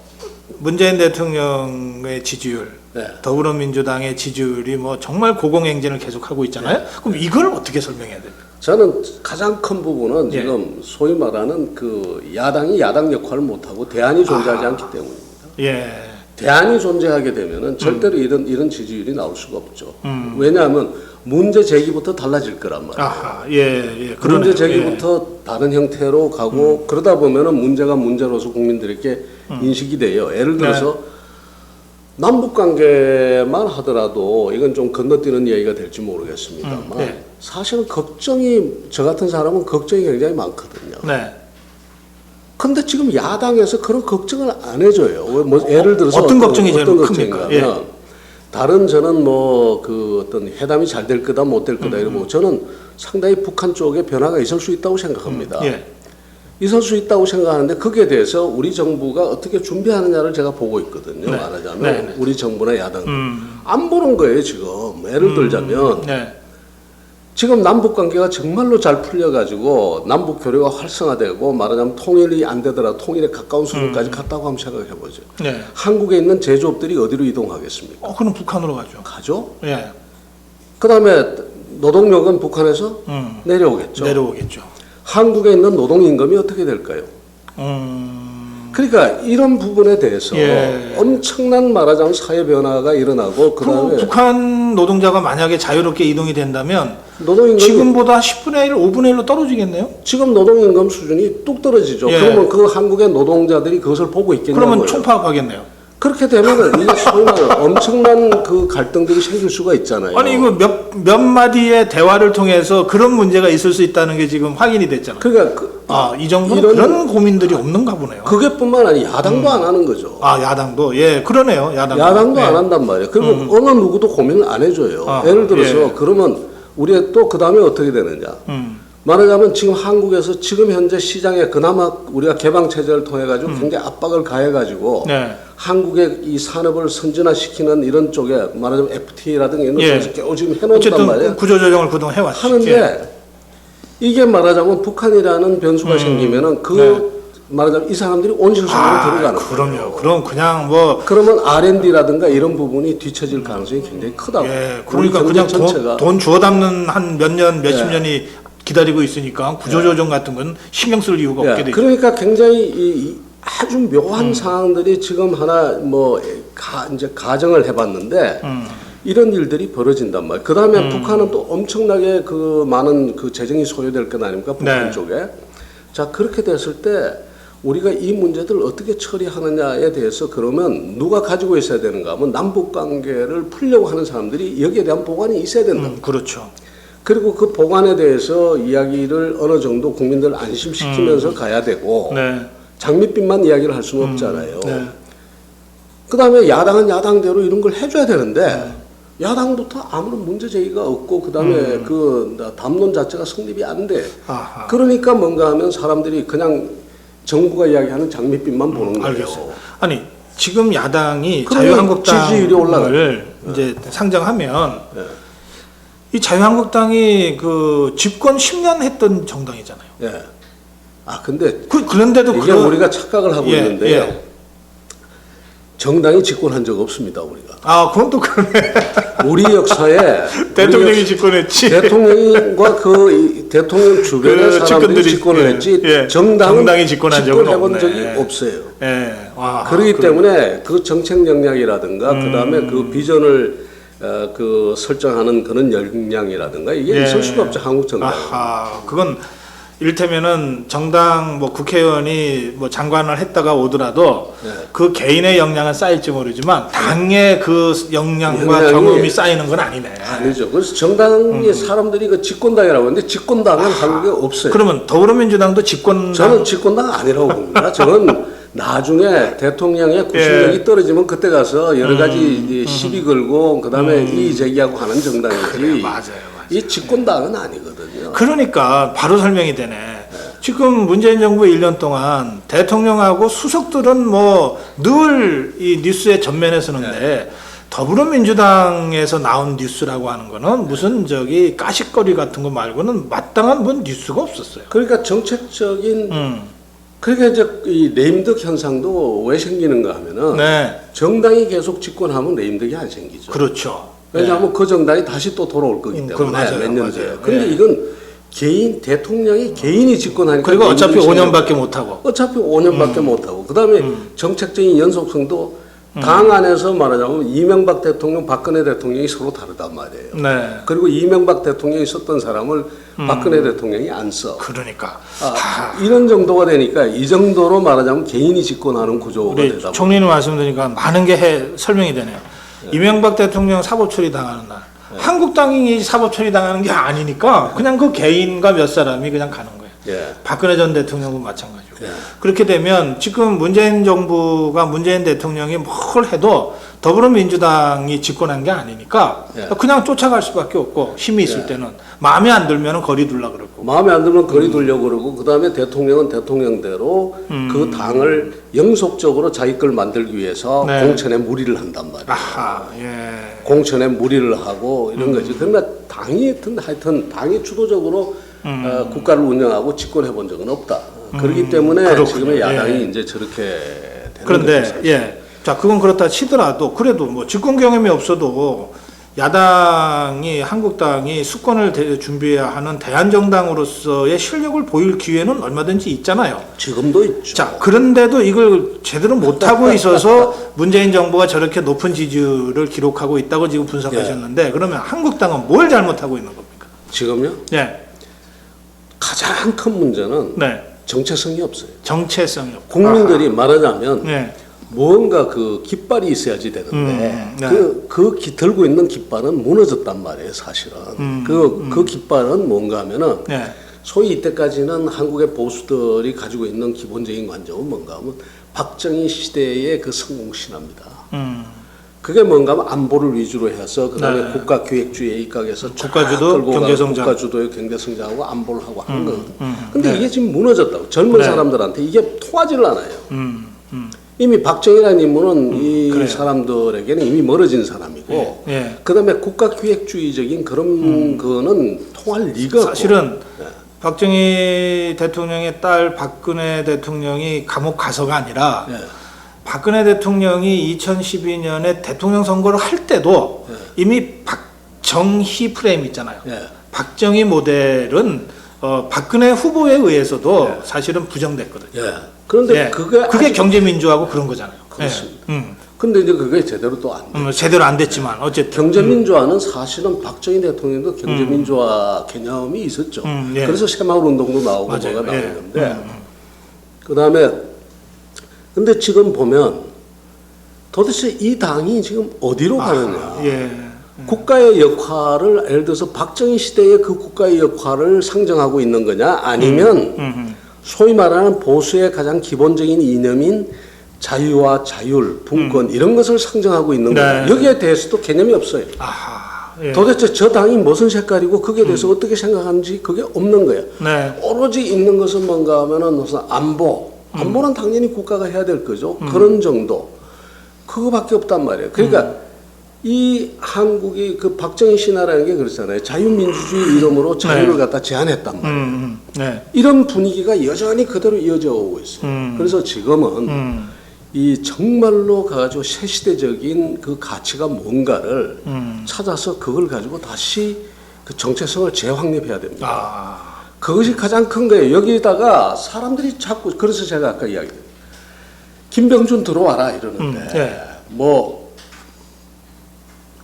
문재인 대통령의 지지율, 네. 더불어민주당의 지지율이 뭐 정말 고공행진을 계속하고 있잖아요. 그럼 이걸 어떻게 설명해야 됩니까? 저는 가장 큰 부분은 예. 지금 소위 말하는 그 야당이 야당 역할을 못하고 대안이 존재하지 않기 때문입니다. 예. 대안이 존재하게 되면은 절대로 이런 지지율이 나올 수가 없죠. 왜냐하면 문제 제기부터 달라질 거란 말이에요. 아하, 예. 그러네요. 문제 제기부터 다른 형태로 가고 그러다 보면은 문제가 문제로서 국민들에게 인식이 돼요. 예를 들어서 남북 관계만 하더라도 이건 좀 건너뛰는 이야기가 될지 모르겠습니다만 네. 사실은 저 같은 사람은 걱정이 굉장히 많거든요. 네. 근데 지금 야당에서 그런 걱정을 안 해줘요. 뭐 예를 들어서 어떤 걱정이 제일 어떤 큽니까? 걱정인가 하면 다른 저는 뭐 그 어떤 회담이 잘 될 거다 못 될 거다 이러고 저는 상당히 북한 쪽에 변화가 있을 수 있다고 생각합니다. 예. 있을 수 있다고 생각하는데 거기에 대해서 우리 정부가 어떻게 준비하느냐를 제가 보고 있거든요. 네. 말하자면 네. 우리 정부나 야당 안 보는 거예요 지금. 예를 들자면 네. 지금 남북 관계가 정말로 잘 풀려가지고 남북 교류가 활성화되고 말하자면 통일이 안 되더라도 통일에 가까운 수준까지 갔다고 한번 생각해 보죠. 네. 한국에 있는 제조업들이 어디로 이동하겠습니까? 그럼 북한으로 가죠. 가죠. 예. 그다음에 노동력은 북한에서 내려오겠죠. 내려오겠죠. 한국에 있는 노동임금이 어떻게 될까요? 그러니까 이런 부분에 대해서 예. 엄청난 말하자면 사회 변화가 일어나고 그럼 그다음에 북한 노동자가 만약에 자유롭게 이동이 된다면 노동임금이 지금보다 10분의 1, 5분의 1로 떨어지겠네요? 지금 노동임금 수준이 뚝 떨어지죠. 예. 그러면 그 한국의 노동자들이 그것을 보고 있겠냐고요. 그러면 총파업하겠네요. 그렇게 되면은 이게 소위 말하는 엄청난 그 갈등들이 생길 수가 있잖아요. 아니 이거 몇 마디의 대화를 통해서 그런 문제가 있을 수 있다는 게 지금 확인이 됐잖아요. 그러니까 이 정부는 이런- 그런 고민들이 없는가 보네요. 그게뿐만 아니라 야당도 안 하는 거죠. 야당도 그러네요. 야당도 예. 안 한단 말이에요. 그리고 어느 누구도 고민을 안 해줘요. 예를 들어서 예. 그러면 우리가 또 그 다음에 어떻게 되느냐. 말하자면 지금 한국에서 지금 현재 시장에 그나마 우리가 개방 체제를 통해 가지고 굉장히 압박을 가해 가지고 네. 한국의 이 산업을 선진화시키는 이런 쪽에 말하자면 FTA라든가 이런 예. 쪽에서 겨우 지금 해놓는단 어쨌든 말이에요. 구조조정을 그동안 해왔죠. 하는데 예. 이게 말하자면 북한이라는 변수가 생기면은 말하자면 이 사람들이 온실속으로 들어가는 거예요. 그럼 그냥 뭐 그러면 R&D라든가 이런 부분이 뒤처질 가능성이 굉장히 크다고. 그러니까 우리 그냥 경제 전체가 돈 주워 담는 한 몇 년, 몇십 년이 기다리고 있으니까 구조조정 같은 건 신경 쓸 이유가 없게 되죠. 그러니까 굉장히 이 아주 묘한 상황들이 지금 하나 이제 가정을 해봤는데 이런 일들이 벌어진단 말이에요. 그 다음에 북한은 또 엄청나게 그 많은 그 재정이 소요될 것 아닙니까? 북한 네. 쪽에. 자, 그렇게 됐을 때 우리가 이 문제들을 어떻게 처리하느냐에 대해서 그러면 누가 가지고 있어야 되는가 하면 남북 관계를 풀려고 하는 사람들이 여기에 대한 보관이 있어야 된다. 그렇죠. 그리고 그 보관에 대해서 이야기를 어느 정도 국민들 안심시키면서 가야 되고 네. 장밋빛만 이야기를 할 수는 없잖아요. 네. 그다음에 야당은 야당대로 이런 걸 해줘야 되는데 야당부터 아무런 문제 제기가 없고 그다음에 그 담론 자체가 성립이 안 돼. 아하. 그러니까 뭔가 하면 사람들이 그냥 정부가 이야기하는 장밋빛만 보는 거예요. 알겠어요. 아니 지금 야당이 그러면 지지율이 자유한국당을 이제 상정하면 네. 이 자유한국당이 그 집권 10년 했던 정당이잖아요. 예. 아 근데 그런데도 이게 우리가 착각을 하고 예, 있는데요. 예. 정당이 집권한 적 없습니다 우리가. 아 그건 또 그러네. 우리 역사에 대통령이 집권했지. 대통령과 그 대통령 주변의 그 사람들이 측근들이, 집권을 했지 예. 정당이 집권한 적은 집권해본 없네. 적이 없어요. 예. 와, 그렇기 때문에 그 정책 역량이라든가 그다음에 그 비전을 그 설정하는 그런 역량이라든가 이게 예. 있을 수가 없죠 한국 정당. 아하, 그건 이를테면은 정당 뭐 국회의원이 뭐 장관을 했다가 오더라도 네. 그 개인의 역량은 쌓일지 모르지만 당의 그 역량과 역량이 경험이 쌓이는 건 아니네. 아니죠. 그래서 정당의 사람들이 그 집권당이라고 하는데 집권당은 한국에 없어요. 그러면 더불어민주당도 집권 저는 집권당 아니라고 봅니다. 저는 나중에 대통령의 구실력이 예. 떨어지면 그때 가서 여러 가지 시비 걸고 그다음에 이의 제기하고 하는 정당이지. 그래, 맞아요. 이 집권당은 아니거든요. 그러니까 바로 설명이 되네. 지금 문재인 정부 1년 동안 대통령하고 수석들은 뭐 늘 이 뉴스의 전면에 서는데 더불어민주당에서 나온 뉴스라고 하는 거는 무슨 저기 까식거리 같은 거 말고는 마땅한 뭔 뉴스가 없었어요. 그러니까 정책적인 그러니까 이제 이 레임덕 현상도 왜 생기는가 하면은 네, 정당이 계속 집권하면 레임덕이 안 생기죠. 그렇죠. 왜냐하면 그 정당이 다시 또 돌아올 거기 그건 때문에 맞아요, 몇 년 맞아요. 뒤에. 근데 예. 이건 개인 대통령이 개인이 집권하니까 그리고 어차피 레임덕이 5년밖에 못 하고. 어차피 5년밖에 못 하고 그다음에 정책적인 연속성도 당 안에서 말하자면 이명박 대통령, 박근혜 대통령이 서로 다르단 말이에요. 네, 그리고 이명박 대통령이 썼던 사람을 박근혜 대통령이 안 써. 그러니까 이런 정도가 되니까 이 정도로 말하자면 개인이 집권하는 구조가 우리 되다 보니까 총리님 말씀드리니까 많은 게 설명이 되네요. 이명박 대통령 사법 처리 당하는 날, 한국당이 사법 처리 당하는 게 아니니까 그냥 그 개인과 몇 사람이 그냥 가는 거예요. 예. 박근혜 전 대통령도 마찬가지고. 예. 그렇게 되면 지금 문재인 정부가 문재인 대통령이 뭘 해도 더불어민주당이 집권한 게 아니니까 예. 그냥 쫓아갈 수밖에 없고 힘이 있을 때는 마음에 안 들면 거리 둘라 그러고. 마음에 안 들면 거리 두려고 그러고 그다음에 대통령은 대통령대로 그 당을 영속적으로 자기 걸 만들기 위해서 네. 공천에 무리를 한단 말이에요. 아하, 예. 공천에 무리를 하고 이런 거지. 그러면 당이 하여튼 당이 주도적으로 국가를 운영하고 집권해 본 적은 없다. 그렇기 때문에 그렇군요. 지금의 야당이 예. 이제 저렇게 되는 그런데 거죠, 사실. 예, 자 그건 그렇다 치더라도 그래도 뭐 집권 경험이 없어도 야당이 한국당이 수권을 준비해야 하는 대한정당으로서의 실력을 보일 기회는 얼마든지 있잖아요. 지금도 있죠. 자 그런데도 이걸 제대로 못 하고 있어서 문재인 정부가 저렇게 높은 지지율을 기록하고 있다고 지금 분석하셨는데 그러면 한국당은 뭘 잘못하고 있는 겁니까? 지금요? 네, 가장 큰 문제는 네, 정체성이 없어요. 정체성이 없고. 국민들이 말하자면 네, 뭔가 그 깃발이 있어야지 되는데 네. 들고 있는 깃발은 무너졌단 말이에요, 사실은. 그 깃발은 뭔가 하면은 네, 소위 이때까지는 한국의 보수들이 가지고 있는 기본적인 관점은 뭔가 하면 박정희 시대의 그 성공신화입니다. 그게 뭔가 하면 안보를 위주로 해서 그다음에 네. 국가기획주의에 입각해서 국가주도, 경제성장. 국가주도의 경제성장하고 안보를 하고 하는 거거든요. 근데 네. 이게 지금 무너졌다고 젊은 네. 사람들한테 이게 통하지를 않아요. 이미 박정희라는 인물은 이 그래요. 사람들에게는 이미 멀어진 사람이고 예. 그다음에 국가기획주의적인 그런 거는 통할 리가 없고 사실은 네. 박정희 대통령의 딸 박근혜 대통령이 감옥 가서가 아니라 네. 박근혜 대통령이 2012년에 대통령 선거를 할 때도 이미 박정희 프레임 있잖아요. 네. 박정희 모델은 박근혜 후보에 의해서도 사실은 부정됐거든요. 예. 그런데 예. 그게 그게 경제민주하고 그런 거잖아요. 그렇습니다. 예. 근데 이제 그게 제대로 또 안 돼. 제대로 안 됐지만 어쨌든 경제민주화는 사실은 박정희 대통령도 경제민주화 개념이 있었죠. 예. 그래서 새마을운동도 나오고 맞아요. 뭐가 예. 나오는데 그다음에 근데 지금 보면 도대체 이 당이 지금 어디로 가느냐. 예. 국가의 역할을 예를 들어서 박정희 시대의 그 국가의 역할을 상정하고 있는 거냐 아니면 소위 말하는 보수의 가장 기본적인 이념인 자유와 자율, 분권 이런 것을 상정하고 있는 거냐. 여기에 대해서도 개념이 없어요. 아하. 예. 도대체 저 당이 무슨 색깔이고 거기에 대해서 어떻게 생각하는지 그게 없는 거예요. 네. 오로지 있는 것은 뭔가 하면은 무슨 안보는 당연히 국가가 해야 될 거죠. 그런 정도. 그거밖에 없단 말이에요. 그러니까 이 한국이 그 박정희 신화라는 게 그렇잖아요. 자유민주주의 이름으로 자유를 갖다 제한했단 말이에요. 네. 이런 분위기가 여전히 그대로 이어져 오고 있어요. 그래서 지금은 이 정말로 가지고 새시대적인 그 가치가 뭔가를 찾아서 그걸 가지고 다시 그 정체성을 재확립해야 됩니다. 아. 그것이 가장 큰 거예요. 여기다가 사람들이 자꾸 그래서 제가 아까 이야기했어요. 김병준 들어와라 이러는데 네. 뭐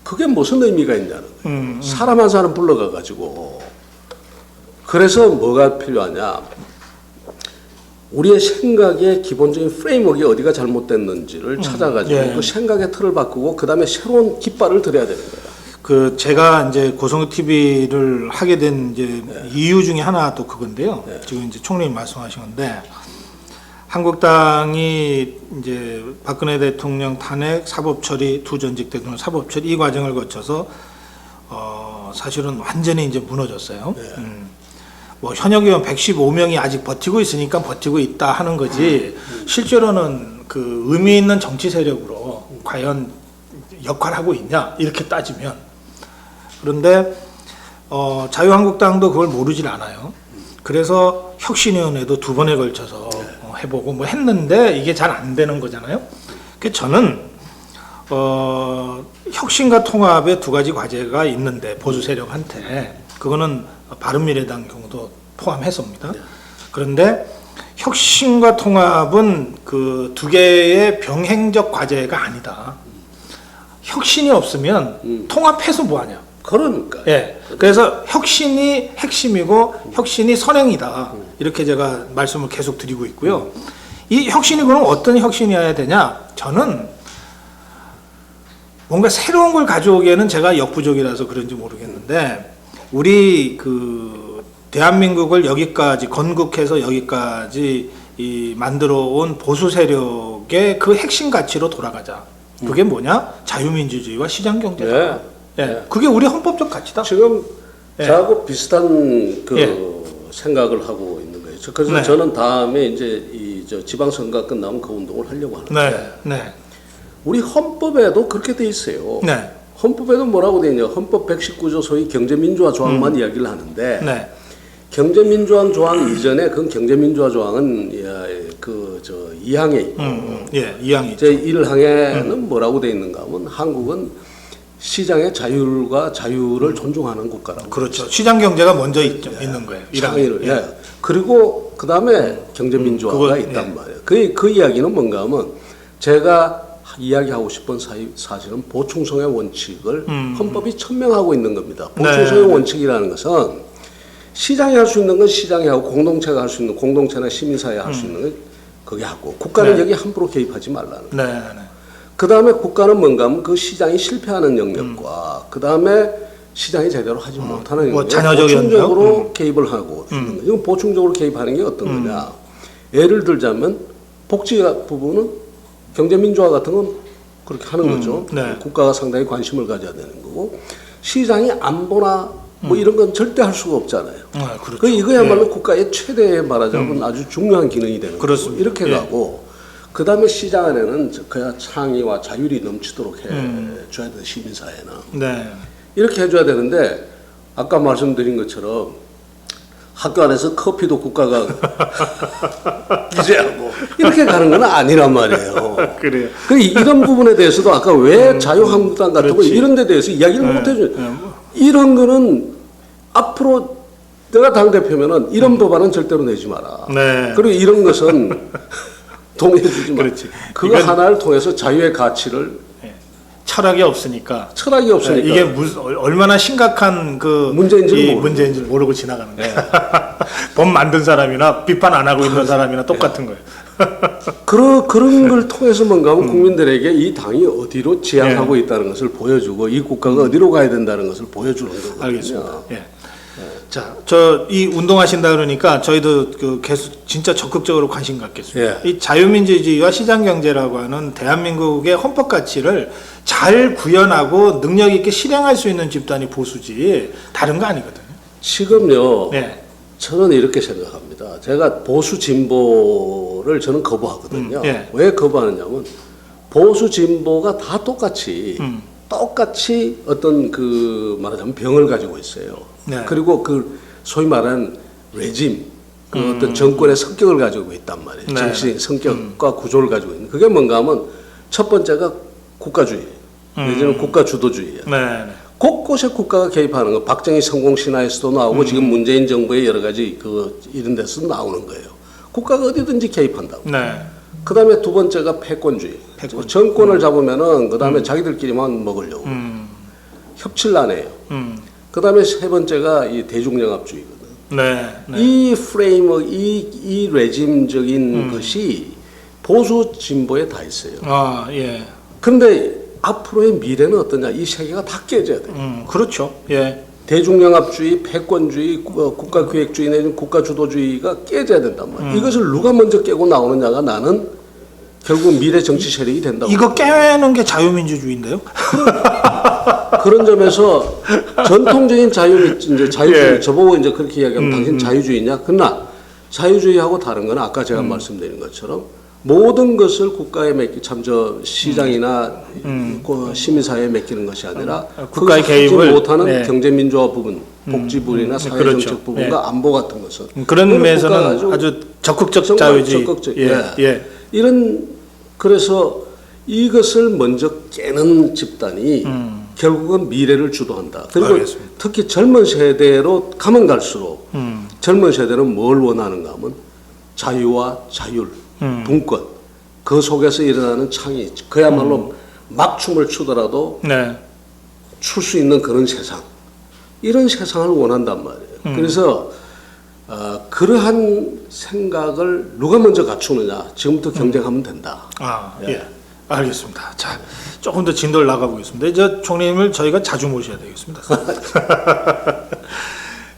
그게 무슨 의미가 있냐는 사람 한 사람 불러가 가지고 그래서 뭐가 필요하냐 우리의 생각의 기본적인 프레임워크가 어디가 잘못됐는지를 찾아가지고 예. 그 생각의 틀을 바꾸고 그 다음에 새로운 깃발을 들여야 되는 거예요. 그 제가 이제 고성국 TV를 하게 된 이제 이유 중에 하나도 그건데요. 지금 이제 총리님 말씀하신 건데 한국당이 이제 박근혜 대통령 탄핵 사법처리 두 전직 대통령 사법처리 이 과정을 거쳐서 사실은 완전히 이제 무너졌어요. 뭐 현역 의원 115명이 아직 버티고 있으니까 버티고 있다 하는 거지 실제로는 그 의미 있는 정치 세력으로 과연 역할하고 있냐 이렇게 따지면 그런데 자유한국당도 그걸 모르질 않아요. 그래서 혁신위원회도 두 번에 걸쳐서 해보고 뭐 했는데 이게 잘 안 되는 거잖아요. 그래서 저는 혁신과 통합의 두 가지 과제가 있는데 보수 세력한테 그거는 바른미래당 경우도 포함해서입니다. 그런데 혁신과 통합은 그 두 개의 병행적 과제가 아니다. 혁신이 없으면 통합해서 뭐하냐. 그러니까. 예. 그래서 혁신이 핵심이고 혁신이 선행이다. 이렇게 제가 말씀을 계속 드리고 있고요. 이 혁신이 그럼 어떤 혁신이어야 되냐? 저는 뭔가 새로운 걸 가져오기에는 제가 역부족이라서 그런지 모르겠는데 우리 그 대한민국을 여기까지 건국해서 여기까지 이 만들어 온 보수 세력의 그 핵심 가치로 돌아가자. 그게 뭐냐? 자유민주주의와 시장경제다. 네. 예, 그게 우리 헌법적 가치다. 지금 예. 저하고 비슷한 그 예. 생각을 하고 있는 거예요. 그래서 네. 저는 다음에 이제 저 지방선거가 끝나면 그 운동을 하려고 하는데 네, 네, 우리 헌법에도 그렇게 돼 있어요. 네, 헌법에도 뭐라고 돼 있냐? 헌법 119조 소위 경제민주화 조항만 이야기를 하는데 네, 경제민주화 조항 이전에 그 경제민주화 조항은 그 저 2항에 있고 예, 이항이 제 1항에는 뭐라고 돼 있는가 하면 한국은 시장의 자율과 자유를 존중하는 국가라고. 그렇죠. 시장 경제가 먼저 있는 거예요. 창의를. 예. 그리고 그 다음에 경제민주화가 그걸, 있단 말이에요. 그 이야기는 뭔가 하면 제가 이야기하고 싶은 사실은 보충성의 원칙을 헌법이 천명하고 있는 겁니다. 보충성의 네. 원칙이라는 것은 시장이 할 수 있는 건 시장이 하고 공동체가 할 수 있는 공동체나 시민사회가 할 수 있는 건 거기 하고 국가는 네. 여기 함부로 개입하지 말라는 거예요. 네, 네. 그 다음에 국가는 뭔가 하면 그 시장이 실패하는 영역과 그 다음에 시장이 제대로 하지 못하는 뭐 영역 자녀적 보충적으로 개입을 하고 있는 거예요. 이건 보충적으로 개입하는 게 어떤 거냐. 예를 들자면 복지 부분은 경제민주화 같은 건 그렇게 하는 거죠. 네. 국가가 상당히 관심을 가져야 되는 거고 시장이 안보나 뭐 이런 건 절대 할 수가 없잖아요. 그렇죠. 그 이거야말로 국가의 최대 말하자면 아주 중요한 기능이 되는 거죠. 그렇습니다. 이렇게 예. 가고 그 다음에 시장 안에는 그야 창의와 자율이 넘치도록 해줘야 돼 시민사회는. 네, 이렇게 해줘야 되는데 아까 말씀드린 것처럼 학교 안에서 커피도 국가가 규제하고 이렇게 가는 건 아니란 말이에요. 그래요. 이런 부분에 대해서도 아까 왜 자유한국당 같은 거 그렇지. 이런 데 대해서 이야기를 못 해줘요. 이런 거는 앞으로 내가 당대표면은 이런 법안은 절대로 내지 마라. 네. 그리고 이런 것은 동의해주지만 그렇지. 그거 이건- 하나를 통해서 자유의 가치를 철학이 없으니까. 철학이 없으니까 이게 얼마나 심각한 그 문제인지를 모르고 지나가는 거예요. 법 만든 사람이나 비판 안 하고 있는 사람이나 똑같은 거예요. 그런 걸 통해서 뭔가 하면 국민들에게 이 당이 어디로 지향하고 있다는 것을 보여주고 이 국가가 어디로 가야 된다는 것을 보여주는 거거든요. 알겠습니다. 예. 자, 저 이 운동하신다 그러니까 저희도 그 계속 진짜 적극적으로 관심 갖겠습니다. 이 자유민주주의와 시장경제라고 하는 대한민국의 헌법 가치를 잘 구현하고 능력 있게 실행할 수 있는 집단이 보수지 다른 거 아니거든요. 지금요. 네. 저는 이렇게 생각합니다. 제가 보수 진보를 저는 거부하거든요. 예. 왜 거부하느냐면 보수 진보가 다 똑같이 어떤 그 말하자면 병을 가지고 있어요. 네. 그리고 그 소위 말하는 레짐, 그 어떤 정권의 성격을 가지고 있단 말이에요. 네. 정치적인 성격과 구조를 가지고 있는. 그게 뭔가 하면 첫 번째가 국가주의, 내지는 국가 주도주의예요. 네. 곳곳에 국가가 개입하는 거. 박정희 성공 신화에서도 나오고 지금 문재인 정부의 여러 가지 그 이런 데서 나오는 거예요. 국가가 어디든지 개입한다고. 네. 그 다음에 두 번째가 패권주의. 정권을 잡으면은 그 다음에 자기들끼리만 먹으려고 협치를 안 해요. 그 다음에 세 번째가 이 대중영합주의거든. 네. 이 프레임워크, 이 레짐적인 것이 보수 진보에 다 있어요. 아, 예. 그런데 앞으로의 미래는 어떠냐? 이 세계가 다 깨져야 돼. 그렇죠. 예. 대중영합주의, 패권주의, 국가기획주의 내지는 국가주도주의가 깨져야 된단 말이야. 이것을 누가 먼저 깨고 나오느냐가 나는 결국 미래 정치 세력이 된다고. 이거 깨는 게 자유민주주의인데요? 그런 점에서 전통적인 자유주의, 예. 저보고 이제 그렇게 이야기하면 당신 자유주의냐? 그러나 자유주의하고 다른 건 아까 제가 말씀드린 것처럼 모든 것을 국가에 저 시장이나 그 시민사회에 맡기는 것이 아니라 국가의 그것을 하지 개입을 못하는 네. 경제민주화 부분, 복지부나 사회정책 그렇죠. 부분과 네. 안보 같은 것은 그런 국가가 면에서는 아주 적극적 정말 자유주의. 적극적. 예. 예. 그래서 이것을 먼저 깨는 집단이 결국은 미래를 주도한다. 그리고 알겠습니다. 특히 젊은 세대로 가면 갈수록 젊은 세대는 뭘 원하는가 하면 자유와 자율, 분권, 그 속에서 일어나는 창의, 그야말로 막춤을 추더라도 네. 출 수 있는 그런 세상, 이런 세상을 원한단 말이에요. 그래서 그러한 생각을 누가 먼저 갖추느냐, 지금부터 경쟁하면 된다. 아, 예. 알겠습니다. 자, 조금 더 진도를 나가보겠습니다. 저 총리님을 저희가 자주 모셔야 되겠습니다.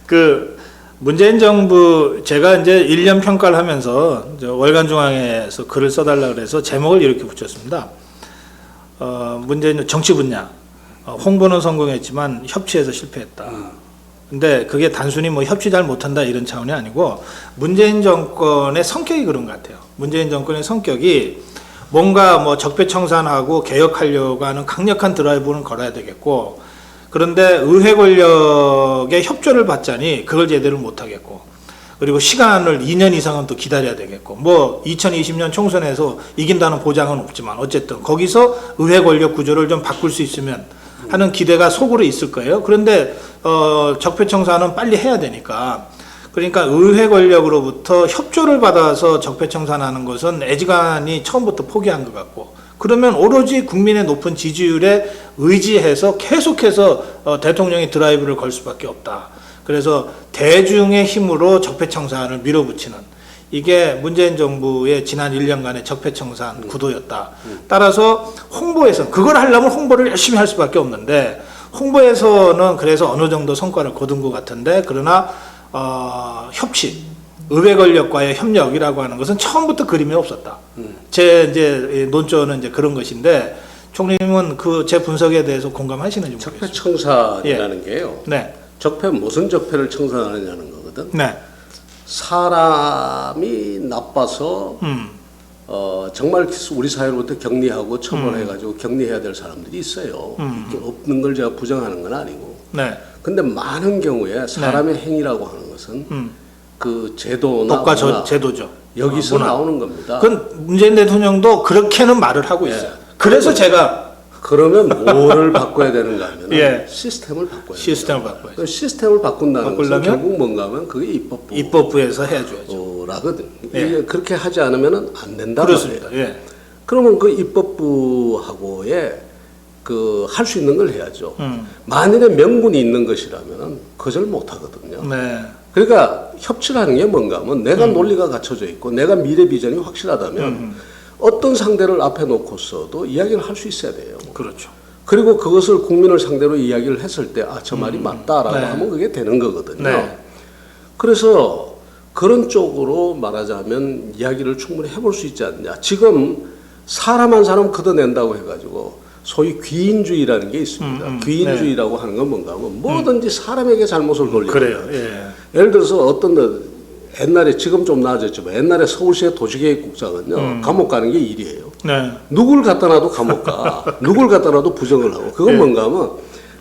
그 문재인 정부 제가 이제 1년 평가를 하면서 월간중앙에서 글을 써달라 그래서 제목을 이렇게 붙였습니다. 문재인 정치 분야 홍보는 성공했지만 협치에서 실패했다. 근데 그게 단순히 뭐 협치 잘 못한다 이런 차원이 아니고 문재인 정권의 성격이 그런 것 같아요. 문재인 정권의 성격이 뭔가 뭐 적폐청산하고 개혁하려고 하는 강력한 드라이브는 걸어야 되겠고, 그런데 의회 권력의 협조를 받자니 그걸 제대로 못하겠고, 그리고 시간을 2년 이상은 또 기다려야 되겠고, 뭐 2020년 총선에서 이긴다는 보장은 없지만 어쨌든 거기서 의회 권력 구조를 좀 바꿀 수 있으면 하는 기대가 속으로 있을 거예요. 그런데 적폐청산은 빨리 해야 되니까, 그러니까 의회 권력으로부터 협조를 받아서 적폐청산하는 것은 애지간히 처음부터 포기한 것 같고, 그러면 오로지 국민의 높은 지지율에 의지해서 계속해서 대통령이 드라이브를 걸 수밖에 없다. 그래서 대중의 힘으로 적폐청산을 밀어붙이는, 이게 문재인 정부의 지난 1년간의 적폐청산 구도였다. 따라서 홍보에서 그걸 하려면 홍보를 열심히 할 수밖에 없는데, 홍보에서는 그래서 어느 정도 성과를 거둔 것 같은데, 그러나 협치, 의회 권력과의 협력이라고 하는 것은 처음부터 그림이 없었다. 제 이제 논조는 이제 그런 것인데, 총리님은 그 제 분석에 대해서 공감하시는지 모르겠습니다. 적폐청산이라는 게요. 네. 무슨 적폐를 청산하느냐는 거거든. 네. 사람이 나빠서 정말 우리 사회로부터 격리하고 처벌해가지고 격리해야 될 사람들이 있어요. 이렇게 없는 걸 제가 부정하는 건 아니고. 네. 근데 많은 경우에 사람의 행위라고 하는 것은 그 제도나 법과 제도죠. 여기서 문화. 나오는 겁니다. 그건 문재인 대통령도 그렇게는 말을 하고 있어요. 그래서 제가 그러면 뭐를 바꿔야 되는가 하면 예. 시스템을 바꿔야 돼요. 시스템을 바꿔야죠. 그 시스템을 바꾼다는 것은 바꾸려면 결국 뭔가 하면 그게 입법부. 입법부에서 해줘야죠. 라거든. 예. 이게 그렇게 하지 않으면 안 된다. 그렇습니다. 예. 그러면 그 입법부하고의 그 할 수 있는 걸 해야죠. 만일에 명분이 있는 것이라면 거절 못 하거든요. 네. 그러니까 협치라는 게 뭔가 하면 내가 논리가 갖춰져 있고 내가 미래 비전이 확실하다면 어떤 상대를 앞에 놓고서도 이야기를 할 수 있어야 돼요. 그렇죠. 그리고 그것을 국민을 상대로 이야기를 했을 때 아, 저 말이 맞다라고 네. 하면 그게 되는 거거든요. 네. 그래서 그런 쪽으로 말하자면 이야기를 충분히 해볼 수 있지 않냐. 지금 사람 한 사람 걷어낸다고 해가지고 소위 귀인주의라는 게 있습니다. 귀인주의라고 하는 건 뭔가 하면 뭐든지 사람에게 잘못을 돌리는 그래요. 거예요. 예. 예를 들어서 옛날에 지금 좀 나아졌지만 옛날에 서울시의 도시계획국장은요 감옥 가는 게 일이에요. 네. 누굴 갖다 놔도 감옥 가. 누굴 갖다 놔도 부정을 하고. 그건 뭔가 하면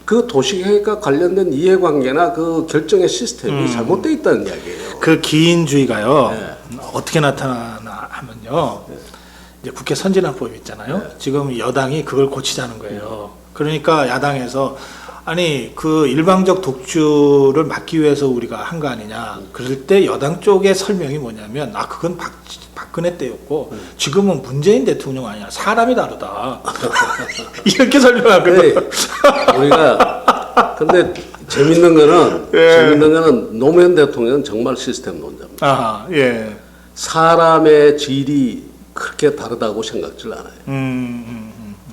그 도시계획과 관련된 이해관계나 그 결정의 시스템이 잘못되어 있다는 이야기예요. 그 기인주의가요. 어떻게 나타나나 하면요. 이제 국회 선진화법이 있잖아요. 지금 여당이 그걸 고치자는 거예요. 그러니까 야당에서 아니 그 일방적 독주를 막기 위해서 우리가 한 거 아니냐. 그럴 때 여당 쪽의 설명이 뭐냐면 아 그건 박근혜 때였고 지금은 문재인 대통령 아니야. 사람이 다르다. 이렇게 설명하거든. 네. 우리가 근데 재밌는 거는 노무현 대통령은 정말 시스템론자입니다. 아 예. 사람의 질이 그렇게 다르다고 생각질 않아요.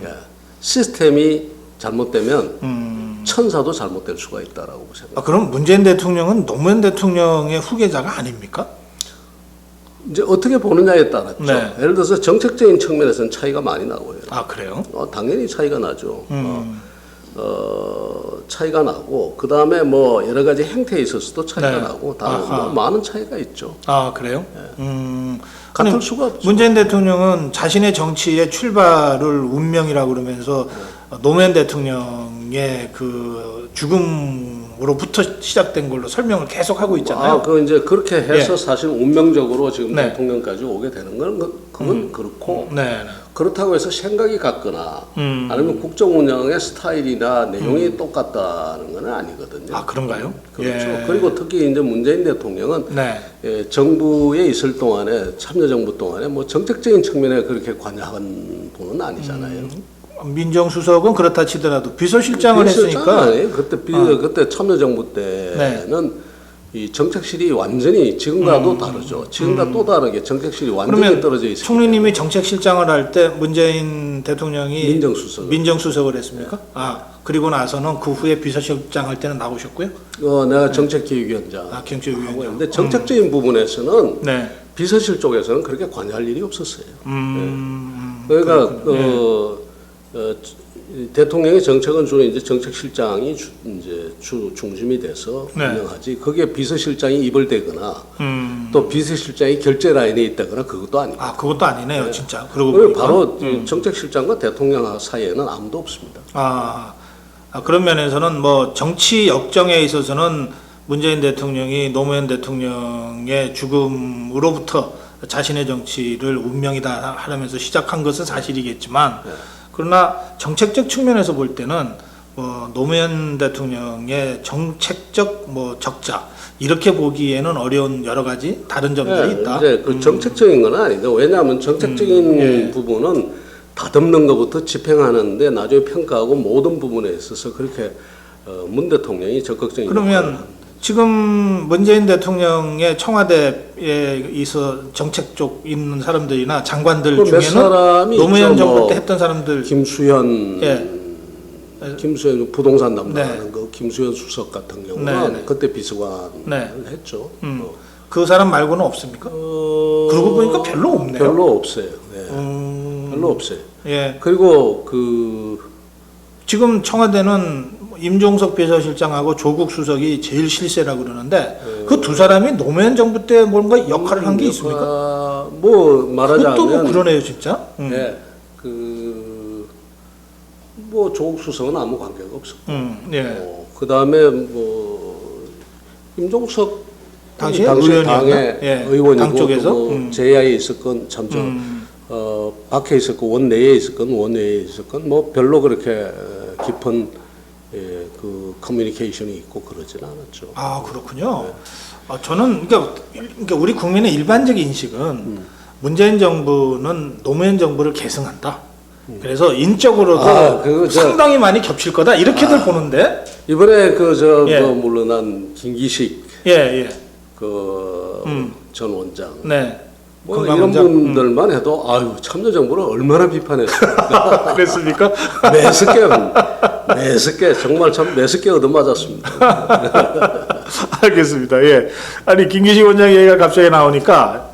예. 시스템이 잘못되면 천사도 잘못될 수가 있다라고 생각해요. 아, 그럼 문재인 대통령은 노무현 대통령의 후계자가 아닙니까? 이제 어떻게 보느냐에 따랐죠. 네. 예를 들어서 정책적인 측면에서는 차이가 많이 나고요. 아 그래요? 당연히 차이가 나죠. 차이가 나고 그 다음에 뭐 여러 가지 행태에 있어서도 차이가 네. 나고 뭐 많은 차이가 있죠. 아 그래요? 같을 수가 없죠. 문재인 대통령은 자신의 정치의 출발을 운명이라고 그러면서 노무현 대통령의 그 죽음으로부터 시작된 걸로 설명을 계속 하고 있잖아요. 그 이제 그렇게 해서 사실 운명적으로 지금 네. 대통령까지 오게 되는 건 그건 그렇고 네. 그렇다고 해서 생각이 같거나 아니면 국정 운영의 스타일이나 내용이 똑같다는 건 아니거든요. 아 그런가요? 그렇죠. 예. 그리고 특히 이제 문재인 대통령은 네. 정부에 있을 동안에 참여정부 동안에 뭐 정책적인 측면에 그렇게 관여한 분은 아니잖아요. 민정수석은 그렇다 치더라도 비서실장을 했으니까. 아니에요. 그때 참여정부 때는 이 정책실이 완전히 지금과도 다르죠. 지금과 또 다르게 정책실이 완전히 떨어져 있어요. 총리님이 정책실장을 할 때 문재인 대통령이 민정수석을 했습니까? 아 그리고 나서는 그 후에 비서실장 할 때는 나오셨고요. 내가 정책기획위원장. 정책기획위원장. 근데 정책적인 부분에서는 네. 비서실 쪽에서는 그렇게 관여할 일이 없었어요. 그러니까 대통령의 정책은 주로 이제 정책실장이 이제 중심이 돼서 운영하지. 그게 비서실장이 입을 대거나 또 비서실장이 결제 라인에 있다거나 그것도 아니고. 아 그것도 아니네요, 진짜. 그러고 보니까. 바로 정책실장과 대통령 사이에는 아무도 없습니다. 그런 면에서는 뭐 정치 역정에 있어서는 문재인 대통령이 노무현 대통령의 죽음으로부터 자신의 정치를 운명이다 하면서 시작한 것은 사실이겠지만. 그러나 정책적 측면에서 볼 때는 노무현 대통령의 정책적 적자 이렇게 보기에는 어려운 여러 가지 다른 점들이 있다. 이제 그 정책적인 건 아닌데 왜냐하면 정책적인 부분은 다듬는 것부터 집행하는데 나중에 평가하고 모든 부분에 있어서 그렇게 문 대통령이 적극적인. 그러면 지금 문재인 대통령의 청와대에 있어 정책 쪽 있는 사람들이나 장관들 중에는 노무현 정부 때 했던 사람들 김수현 부동산 담당하는 그 김수현 수석 같은 경우는 그때 비서관을 했죠. 그 사람 말고는 없습니까? 그러고 보니까 별로 없네요. 별로 없어요. 별로 없어요. 예. 그리고 지금 청와대는 임종석 비서실장하고 조국 수석이 제일 실세라고 그러는데 그 두 사람이 노무현 정부 때 뭔가 역할을 한 게 있습니까? 뭐 말하자면 그것도 그러네요, 진짜. 네, 뭐 조국 수석은 아무 관계가 없었고, 그 다음에 임종석 당시 당의 의원이고 당 쪽에서 제야에 있었건 참죠. 밖에 있었건 원 내에 있었건 원 외에 있었건 뭐 별로 그렇게 깊은 그 커뮤니케이션이 있고 그러진 않았죠. 아 그렇군요. 저는 그러니까 우리 국민의 일반적 인식은 문재인 정부는 노무현 정부를 계승한다. 그래서 인적으로도 상당히 많이 겹칠 거다 이렇게들 보는데 이번에 뭐 물러난 김기식 전 원장 뭐 이런 분들만 해도 아유 참여정부를 얼마나 비판했습니까? 그랬습니까? 매섭게 정말 참 매섭게 얻어맞았습니다. 알겠습니다. 예. 아니 김기식 원장 얘기가 갑자기 나오니까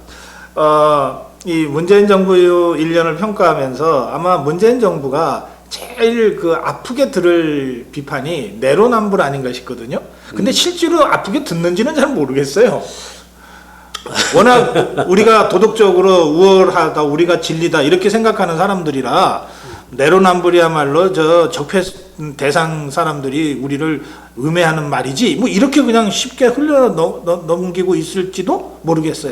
이 문재인 정부 1년을 평가하면서 아마 문재인 정부가 제일 그 아프게 들을 비판이 내로남불 아닌가 싶거든요. 근데 실제로 아프게 듣는지는 잘 모르겠어요. 워낙 우리가 도덕적으로 우월하다, 우리가 진리다 이렇게 생각하는 사람들이라 내로남불이야말로 저 적폐 대상 사람들이 우리를 음해하는 말이지 뭐 이렇게 그냥 쉽게 흘려 넘기고 있을지도 모르겠어요.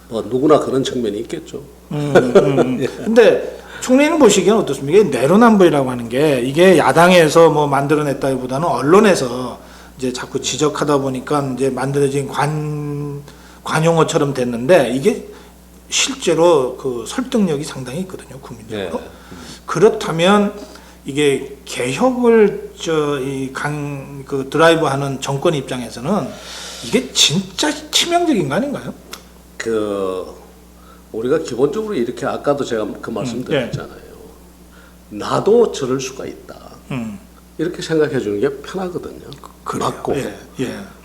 뭐 누구나 그런 측면이 있겠죠. 근데 총리는 보시기엔 어떻습니까? 내로남불이라고 하는 게 이게 야당에서 뭐 만들어냈다기보다는 언론에서 이제 자꾸 지적하다 보니까 이제 만들어진 관용어처럼 됐는데 이게 실제로 그 설득력이 상당히 있거든요, 국민적으로. 그렇다면 이게 개혁을 그 드라이브하는 정권 입장에서는 이게 진짜 치명적인 거 아닌가요? 우리가 기본적으로 이렇게 아까도 제가 그 말씀 드렸잖아요. 나도 저럴 수가 있다. 이렇게 생각해 주는 게 편하거든요. 맞고